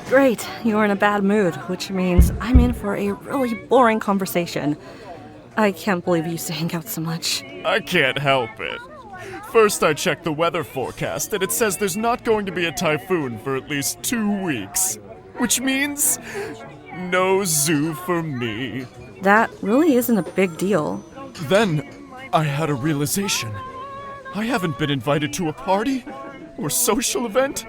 Great, you're in a bad mood, which means I'm in for a really boring conversation. I can't believe you used to hang out so much. I can't help it. First, I checked the weather forecast, and it says there's not going to be a typhoon for at least 2 weeks. Which means no zoo for me. That really isn't a big deal. Then, I had a realization. I haven't been invited to a party or social event,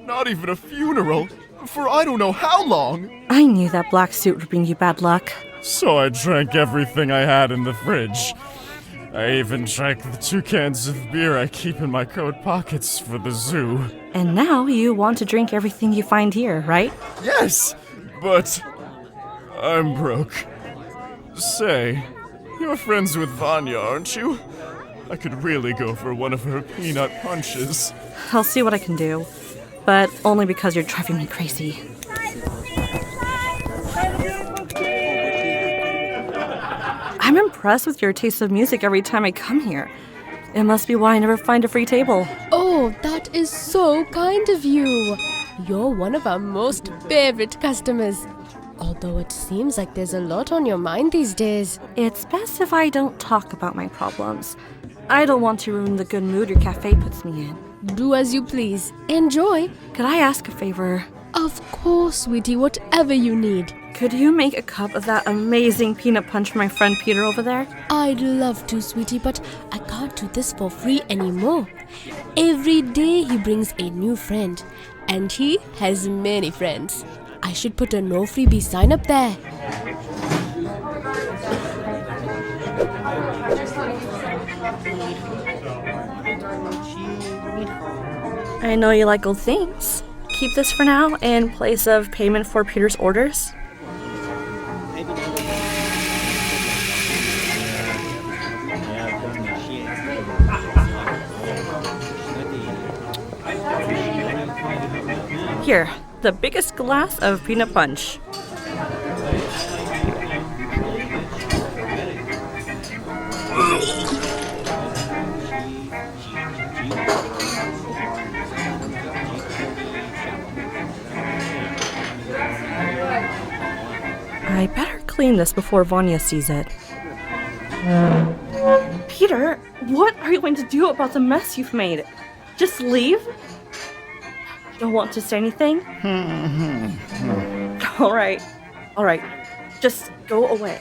not even a funeral, for I don't know how long. I knew that black suit would bring you bad luck. So I drank everything I had in the fridge. I even drank the 2 cans of beer I keep in my coat pockets for the zoo. And now you want to drink everything you find here, right? Yes, but I'm broke. Say, you're friends with Vanya, aren't you? I could really go for one of her peanut punches. I'll see what I can do, but only because you're driving me crazy. I'm impressed with your taste of music every time I come here. It must be why I never find a free table. Oh, that is so kind of you. You're one of our most favorite customers. Although it seems like there's a lot on your mind these days. It's best if I don't talk about my problems. I don't want to ruin the good mood your cafe puts me in. Do as you please. Enjoy. Could I ask a favor? Of course, sweetie, whatever you need. Could you make a cup of that amazing peanut punch for my friend Peter over there? I'd love to, sweetie, but I can't do this for free anymore. Every day he brings a new friend, and he has many friends. I should put a no freebie sign up there. I know you like old things. Keep this for now in place of payment for Peter's orders. Here, the biggest glass of peanut punch. I better clean this before Vanya sees it. Peter, what are you going to do about the mess you've made? Just leave? Don't want to say anything? Alright. Alright. Just go away.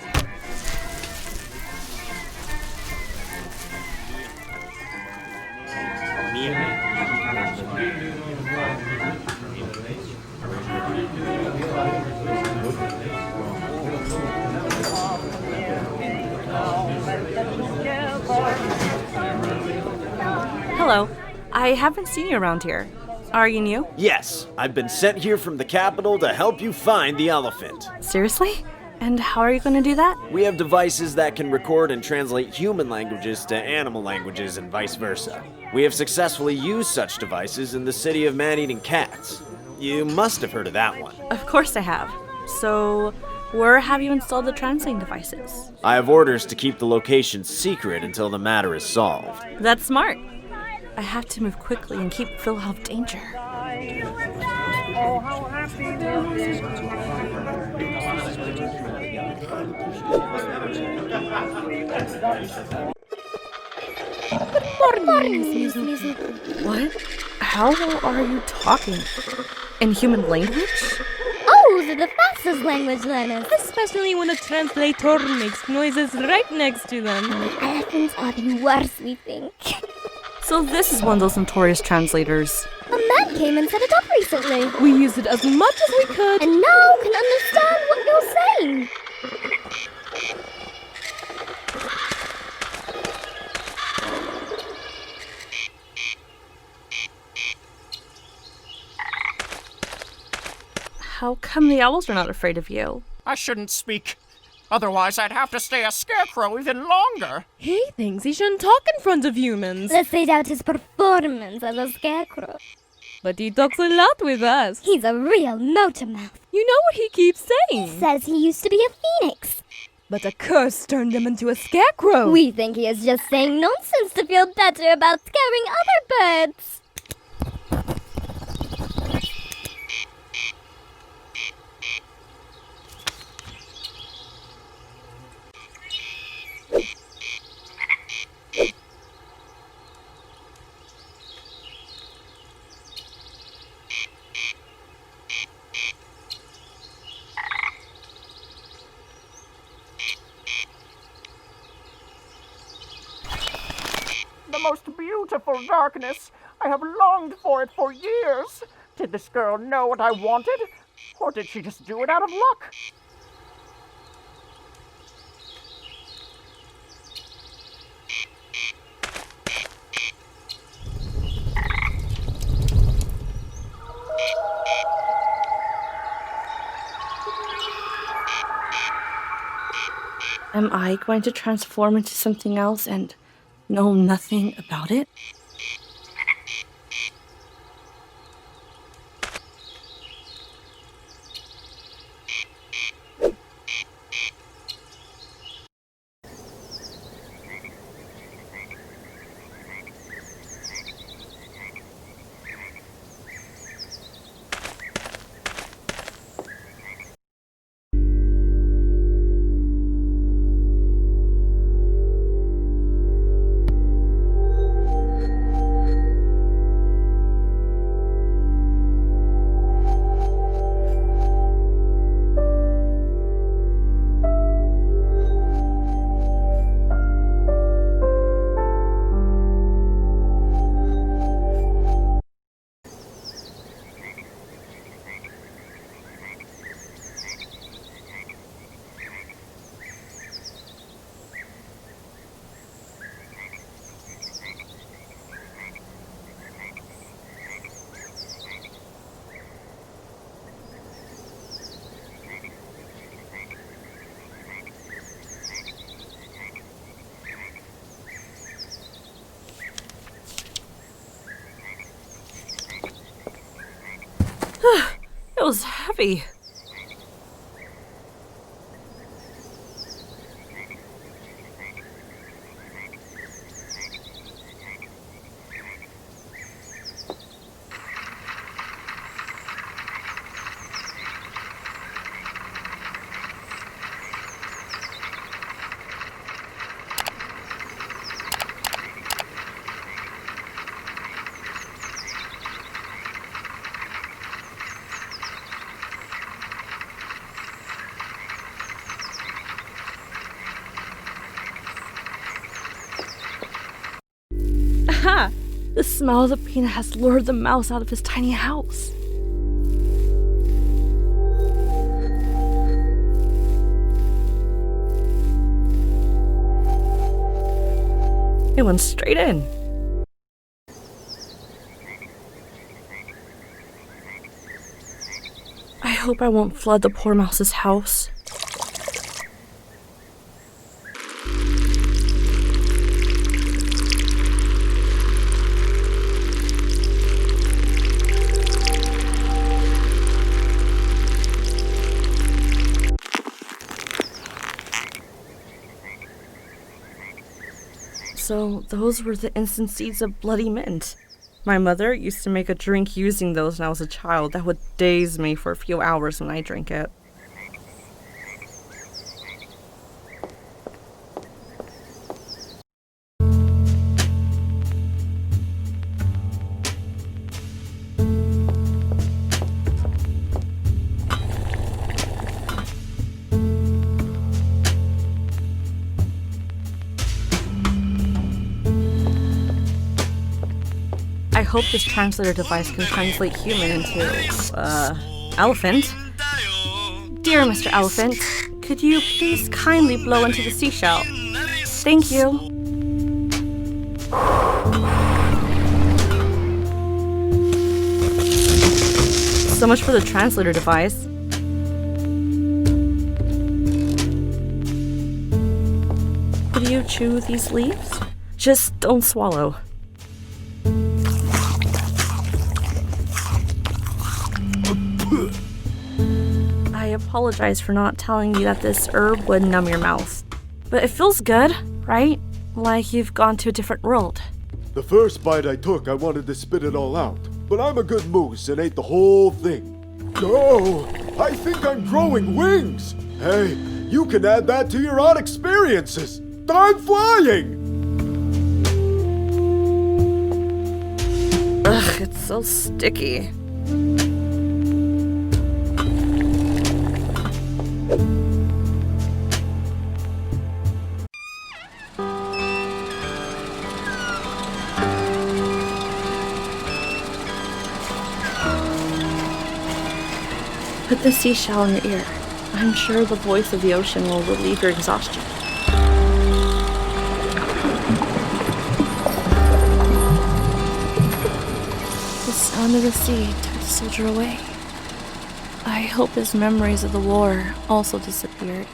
Hello. I haven't seen you around here. Are you new? Yes, I've been sent here from the capital to help you find the elephant. Seriously? And how are you going to do that? We have devices that can record and translate human languages to animal languages and vice versa. We have successfully used such devices in the city of man-eating cats. You must have heard of that one. Of course I have. So, where have you installed the translating devices? I have orders to keep the location secret until the matter is solved. That's smart. I have to move quickly and keep Phil out of danger. Oh, how happy What? How are you talking? In human language? Oh, they're the fastest language learners. Especially when a translator makes noises right next to them. Elephants are the worst, we think. So this is one of those notorious translators. A man came and set it up recently. We used it as much as we could. And now can understand what you're saying. How come the owls are not afraid of you? I shouldn't speak. Otherwise, I'd have to stay a scarecrow even longer. He thinks he shouldn't talk in front of humans. Let's say doubt his performance as a scarecrow. But he talks a lot with us. He's a real motormouth. You know what he keeps saying? He says he used to be a phoenix. But a curse turned him into a scarecrow. We think he is just saying nonsense to feel better about scaring other birds. The most beautiful darkness. I have longed for it for years. Did this girl know what I wanted? Or did she just do it out of luck? Am I going to transform into something else and know nothing about it? It was heavy. The smell of the peanut has lured the mouse out of his tiny house. It went straight in. I hope I won't flood the poor mouse's house. So those were the instant seeds of bloody mint. My mother used to make a drink using those when I was a child that would daze me for a few hours when I drank it. I hope this translator device can translate human into, elephant. Dear Mr. Elephant, could you please kindly blow into the seashell? Thank you. So much for the translator device. Will you chew these leaves? Just don't swallow. I apologize for not telling you that this herb would numb your mouth. But it feels good, right? Like you've gone to a different world. The first bite I took, I wanted to spit it all out. But I'm a good moose and ate the whole thing. Oh, I think I'm growing wings. Hey, you can add that to your own experiences. I'm flying! Ugh, it's so sticky. Put the seashell in your ear. I'm sure the voice of the ocean will relieve your exhaustion. The sound of the sea took the soldier away. I hope his memories of the war also disappeared.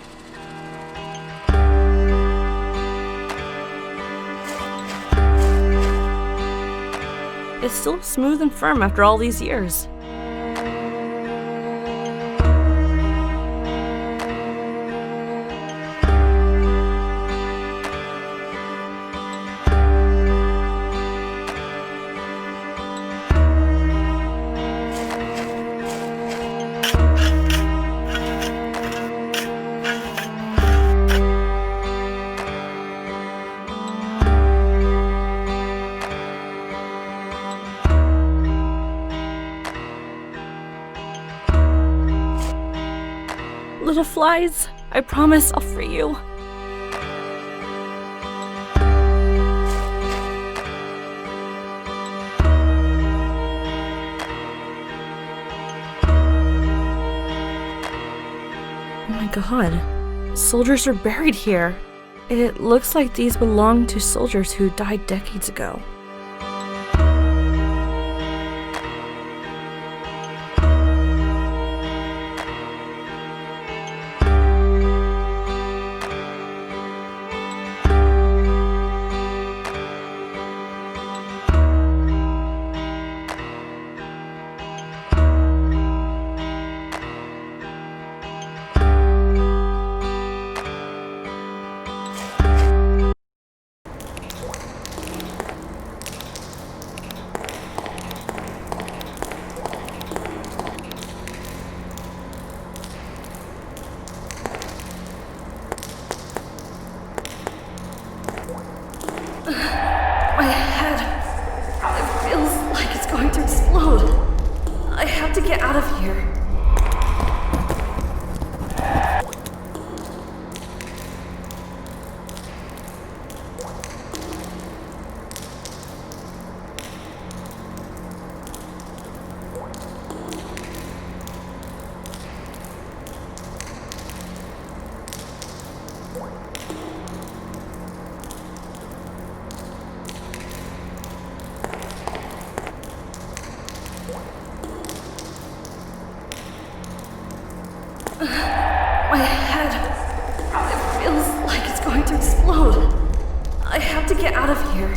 It's still smooth and firm after all these years. Little flies, I promise I'll free you. Oh my god, soldiers are buried here. It looks like these belong to soldiers who died decades ago. My head, it feels like it's going to explode. I have to get out of here. get out of here.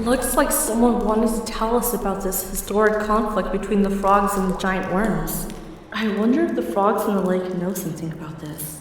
Looks like someone wanted to tell us about this historic conflict between the frogs and the giant worms. I wonder if the frogs in the lake know something about this.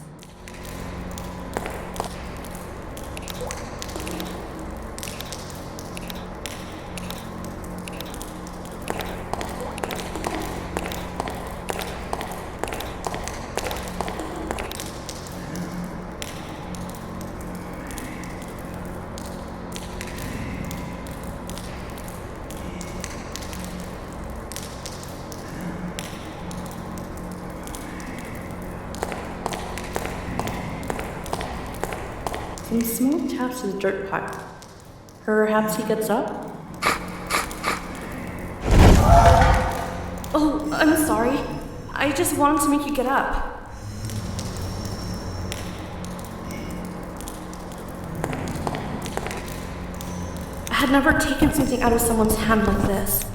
Some small taps to the dirt pile. Perhaps he gets up? Oh, I'm sorry. I just wanted to make you get up. I had never taken something out of someone's hand like this.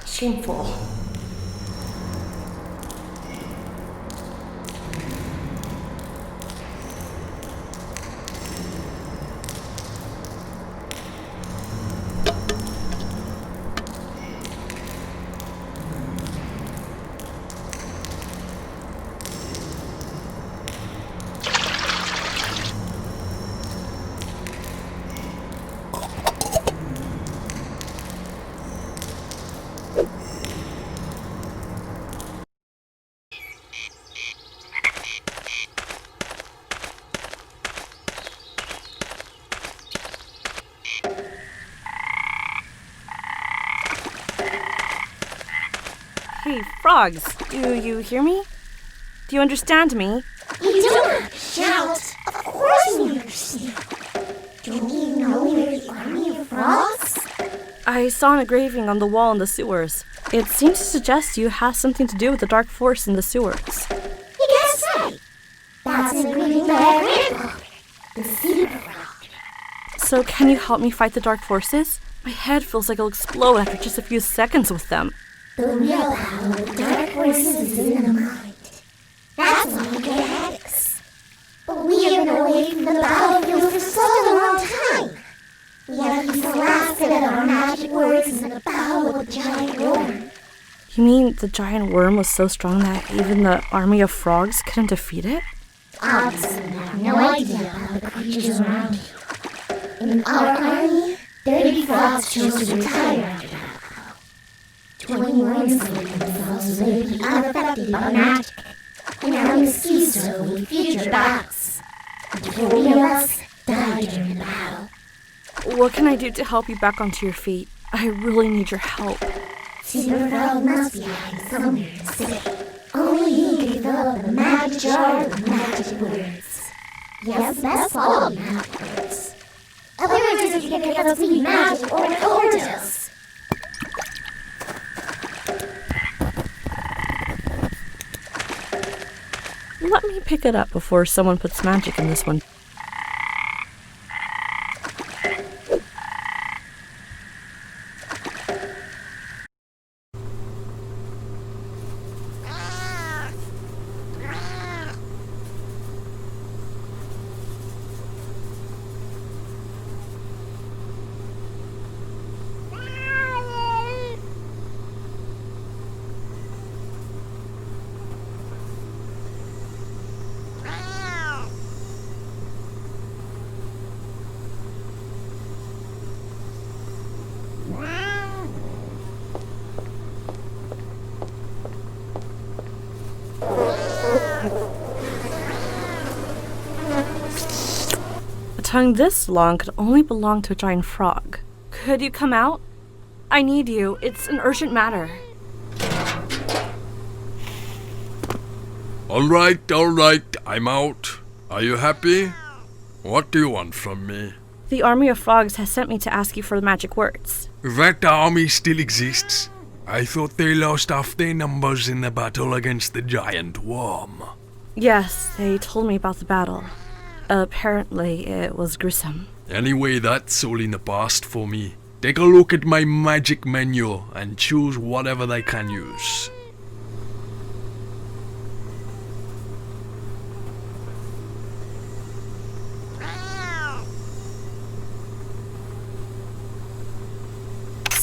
Shameful. Hey, frogs, do you hear me? Do you understand me? You don't shout. Of course we understand. Don't you know we're the army of frogs? I saw an engraving on the wall in the sewers. It seems to suggest you have something to do with the dark force in the sewers. You guessed right. That's an engraving by our grandfather, the sea frog. So can you help me fight the dark forces? My head feels like it'll explode after just a few seconds with them. The real power of the dark forces is in the mind. That's why we get headaches. But we have been away from the battlefield for such a long time. We have used the last bit of our magic words in the battle with the giant worm. You mean the giant worm was so strong that even the army of frogs couldn't defeat it? Obviously, we have no idea about the creatures around you. In our army, 30 frogs chose to retire after that. 20 worms saved themselves so they'd be unaffected by magic. And our mosquitoes await future battles. And 40 of us died during the battle. What can I do to help you back onto your feet? I really need your help. Super Frog must be hiding somewhere in the city. Only he can develop the magic jar with magic words. He has the best quality magic words. Other wizards can get those be magic or orders. Let me pick it up before someone puts magic in this one. A tongue this long could only belong to a giant frog. Could you come out? I need you. It's an urgent matter. All right, I'm out. Are you happy? What do you want from me? The army of frogs has sent me to ask you for the magic words. That army still exists. I thought they lost half their numbers in the battle against the giant worm. Yes, they told me about the battle. Apparently, it was gruesome. Anyway, that's all in the past for me. Take a look at my magic menu and choose whatever they can use.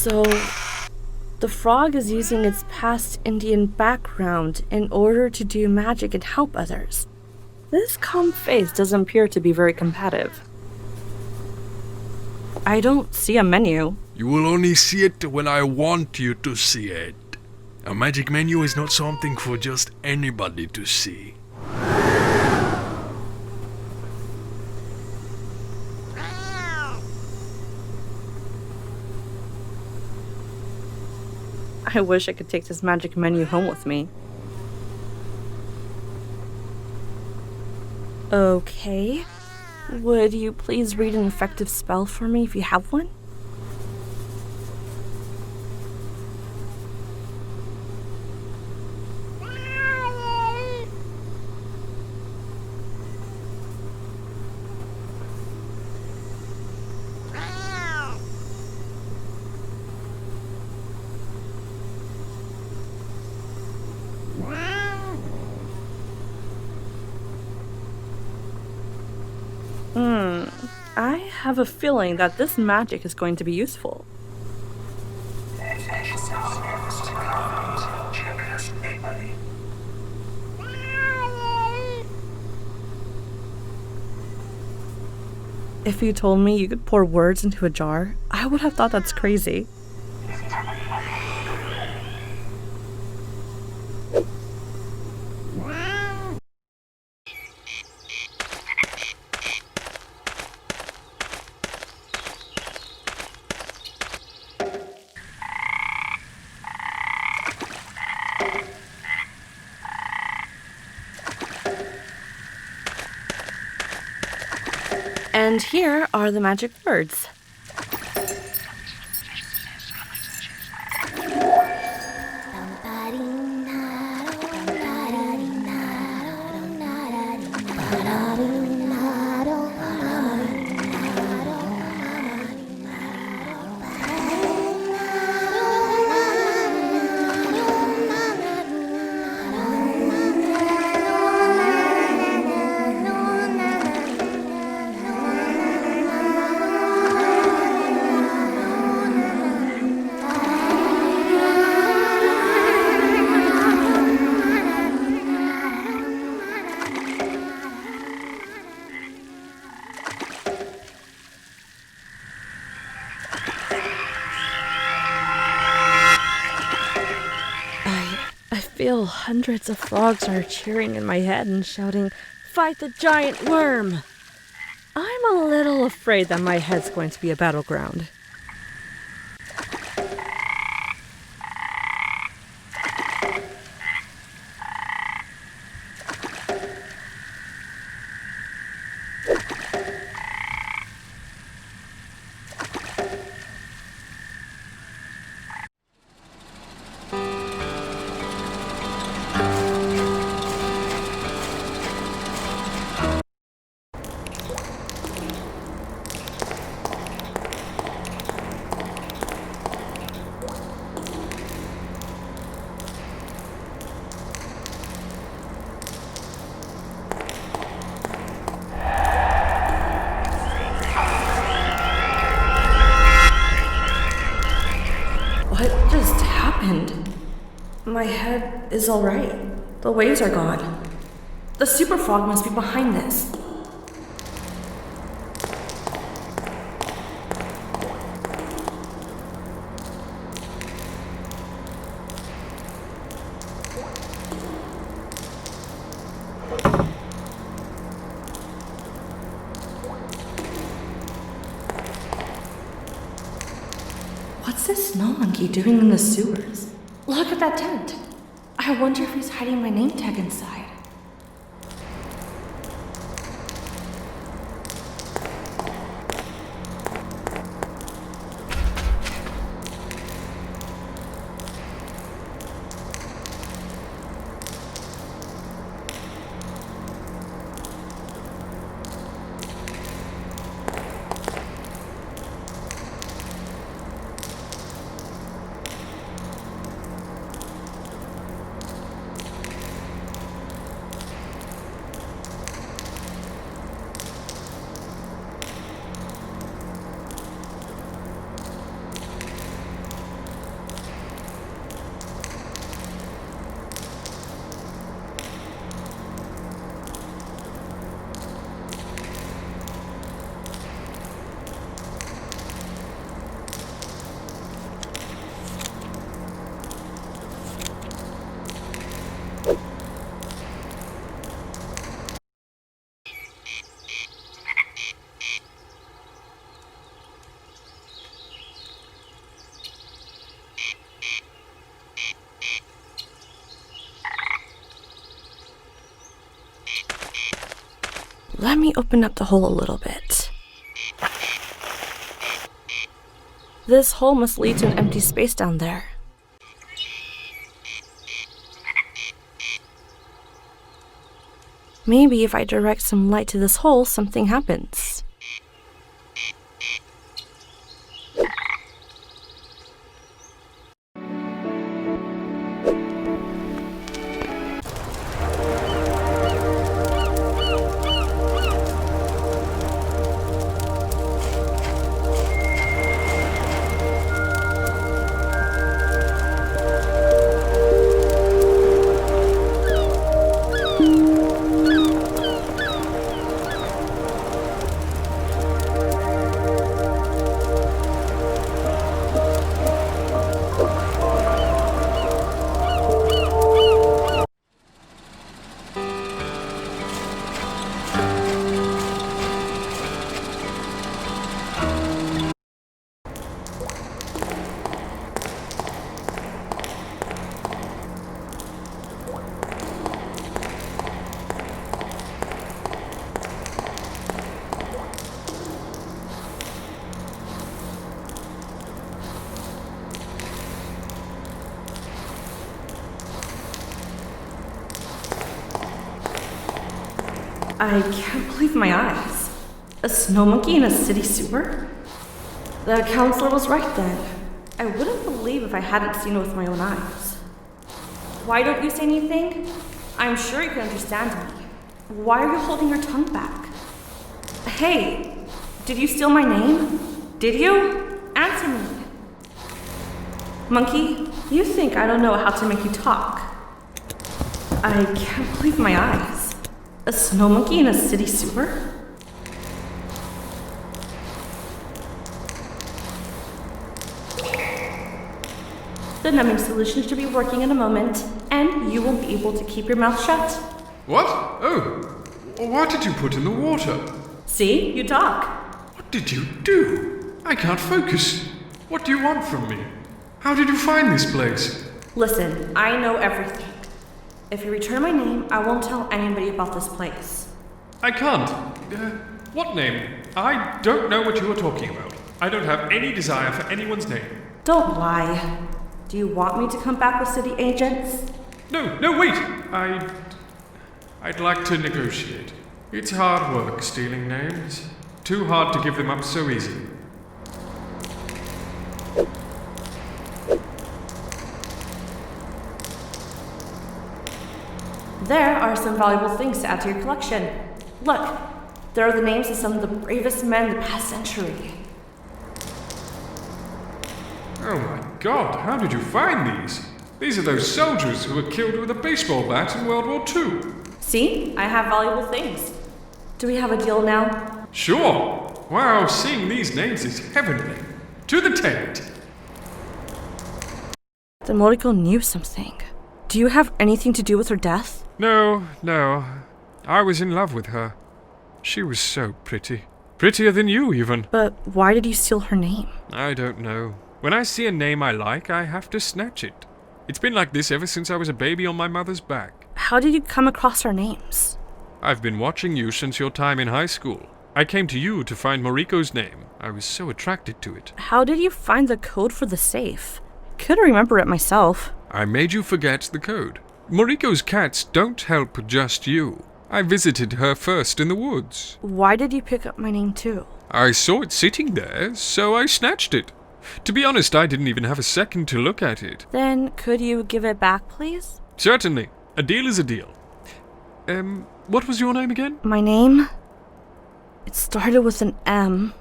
So, the frog is using its past Indian background in order to do magic and help others. This calm face doesn't appear to be very combative. I don't see a menu. You will only see it when I want you to see it. A magic menu is not something for just anybody to see. I wish I could take this magic menu home with me. Okay. Would you please read an effective spell for me if you have one? I have a feeling that this magic is going to be useful. If you told me you could pour words into a jar, I would have thought that's crazy. And here are the magic words. I feel hundreds of frogs are cheering in my head and shouting, "Fight the giant worm!" I'm a little afraid that my head's going to be a battleground. What just happened? My head is alright. The waves are gone. The super frog must be behind this. What's this snow monkey doing in the sewers? Look at that tent. I wonder if he's hiding my name tag inside. Let me open up the hole a little bit. This hole must lead to an empty space down there. Maybe if I direct some light to this hole, something happens. I can't believe my eyes. A snow monkey in a city sewer? The counselor was right then. I wouldn't believe if I hadn't seen it with my own eyes. Why don't you say anything? I'm sure you can understand me. Why are you holding your tongue back? Hey, did you steal my name? Did you? Answer me. Monkey, you think I don't know how to make you talk. I can't believe my eyes. A snow monkey in a city sewer? The numbing solution should be working in a moment, and you will be able to keep your mouth shut. What? Oh, what did you put in the water? See, you talk. What did you do? I can't focus. What do you want from me? How did you find this place? Listen, I know everything. If you return my name, I won't tell anybody about this place. I can't. What name? I don't know what you are talking about. I don't have any desire for anyone's name. Don't lie. Do you want me to come back with city agents? No, wait! I'd like to negotiate. It's hard work stealing names. Too hard to give them up so easy. There are some valuable things to add to your collection. Look, there are the names of some of the bravest men in the past century. Oh my god, how did you find these? These are those soldiers who were killed with a baseball bat in World War II. See? I have valuable things. Do we have a deal now? Sure. Wow, seeing these names is heavenly. To the tent. The Moriko knew something. Do you have anything to do with her death? No. I was in love with her. She was so pretty. Prettier than you, even. But why did you steal her name? I don't know. When I see a name I like, I have to snatch it. It's been like this ever since I was a baby on my mother's back. How did you come across our names? I've been watching you since your time in high school. I came to you to find Moriko's name. I was so attracted to it. How did you find the code for the safe? Couldn't remember it myself. I made you forget the code. Moriko's cats don't help just you. I visited her first in the woods. Why did you pick up my name too? I saw it sitting there, so I snatched it. To be honest, I didn't even have a second to look at it. Then could you give it back, please? Certainly. A deal is a deal. What was your name again? My name? It started with an M.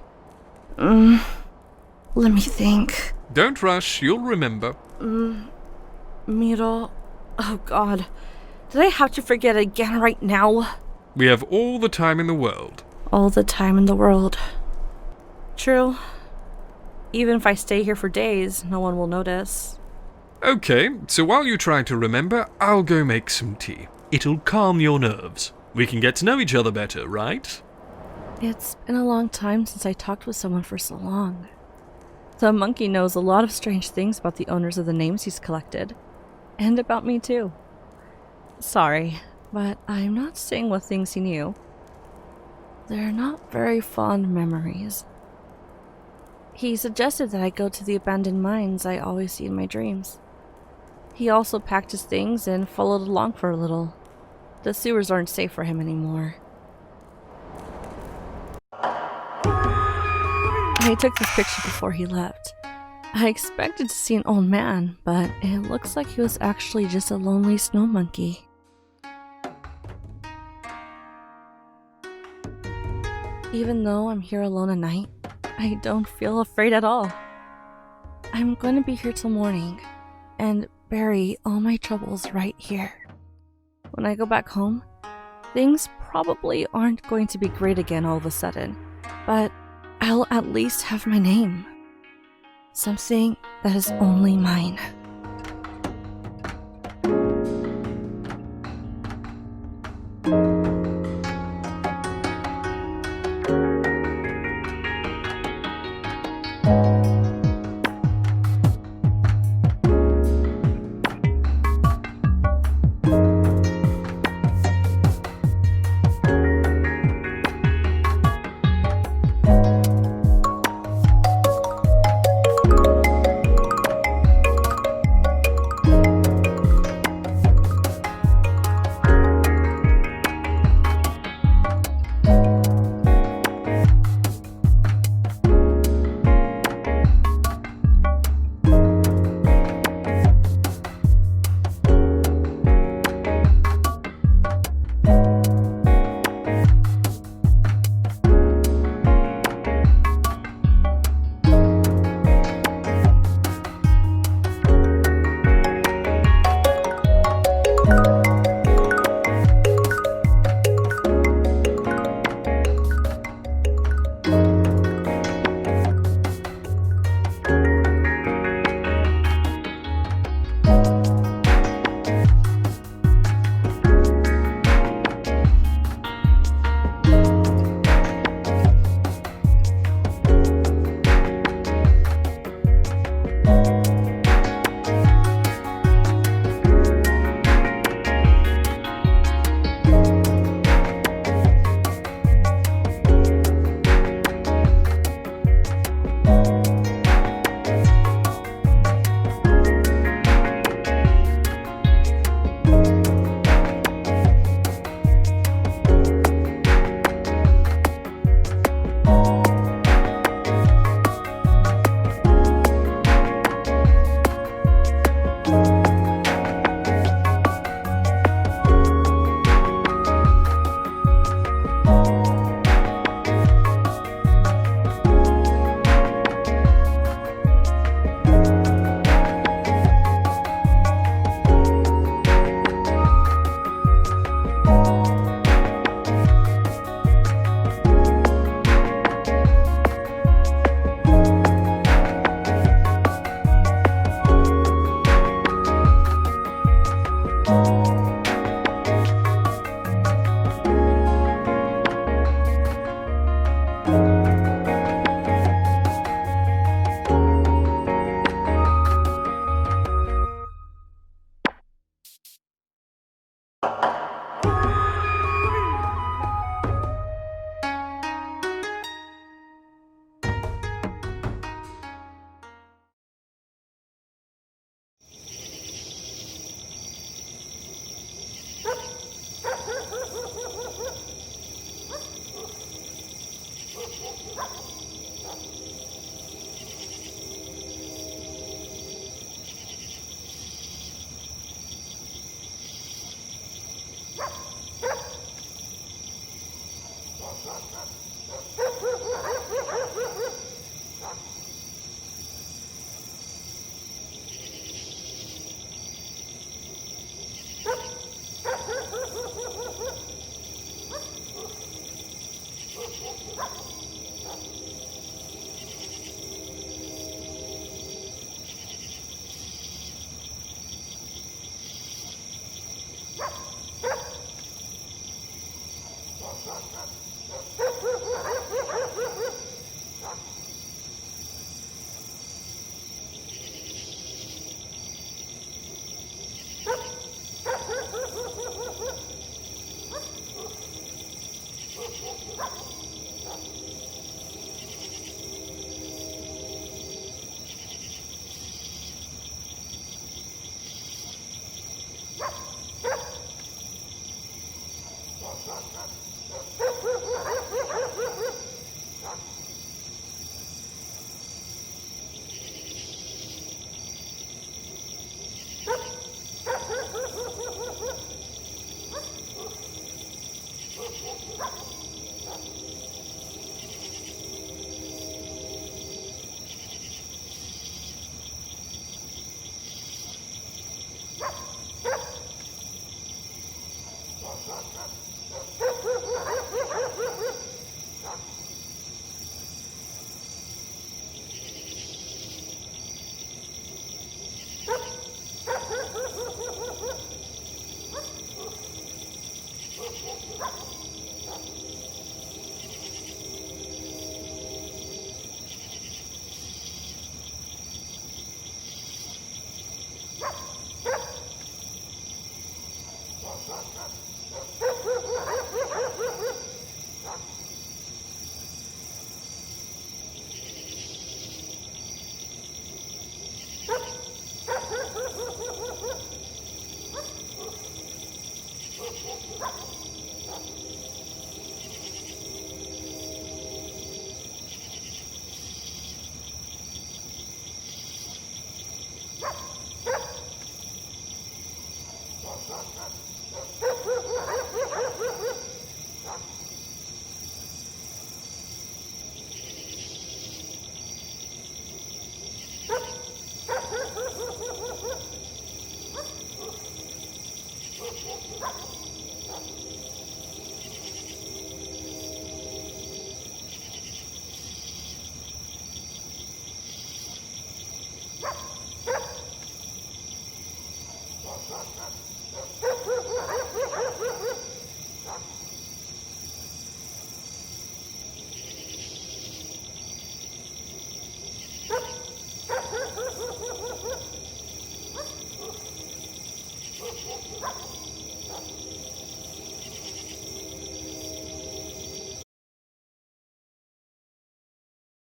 Let me think. Don't rush, you'll remember. Miro. Oh god. Did I have to forget again right now? We have all the time in the world. All the time in the world. True. Even if I stay here for days, no one will notice. Okay, so while you try to remember, I'll go make some tea. It'll calm your nerves. We can get to know each other better, right? It's been a long time since I talked with someone for so long. The monkey knows a lot of strange things about the owners of the names he's collected. And about me too. Sorry, but I'm not saying what things he knew. they're not very fond memories. He suggested that I go to the abandoned mines I always see in my dreams. He also packed his things and followed along for a little. The sewers aren't safe for him anymore. I took this picture before he left. I expected to see an old man, but it looks like he was actually just a lonely snow monkey. Even though I'm here alone at night, I don't feel afraid at all. I'm going to be here till morning and bury all my troubles right here. When I go back home, things probably aren't going to be great again all of a sudden, but I'll at least have my name. Something that is only mine.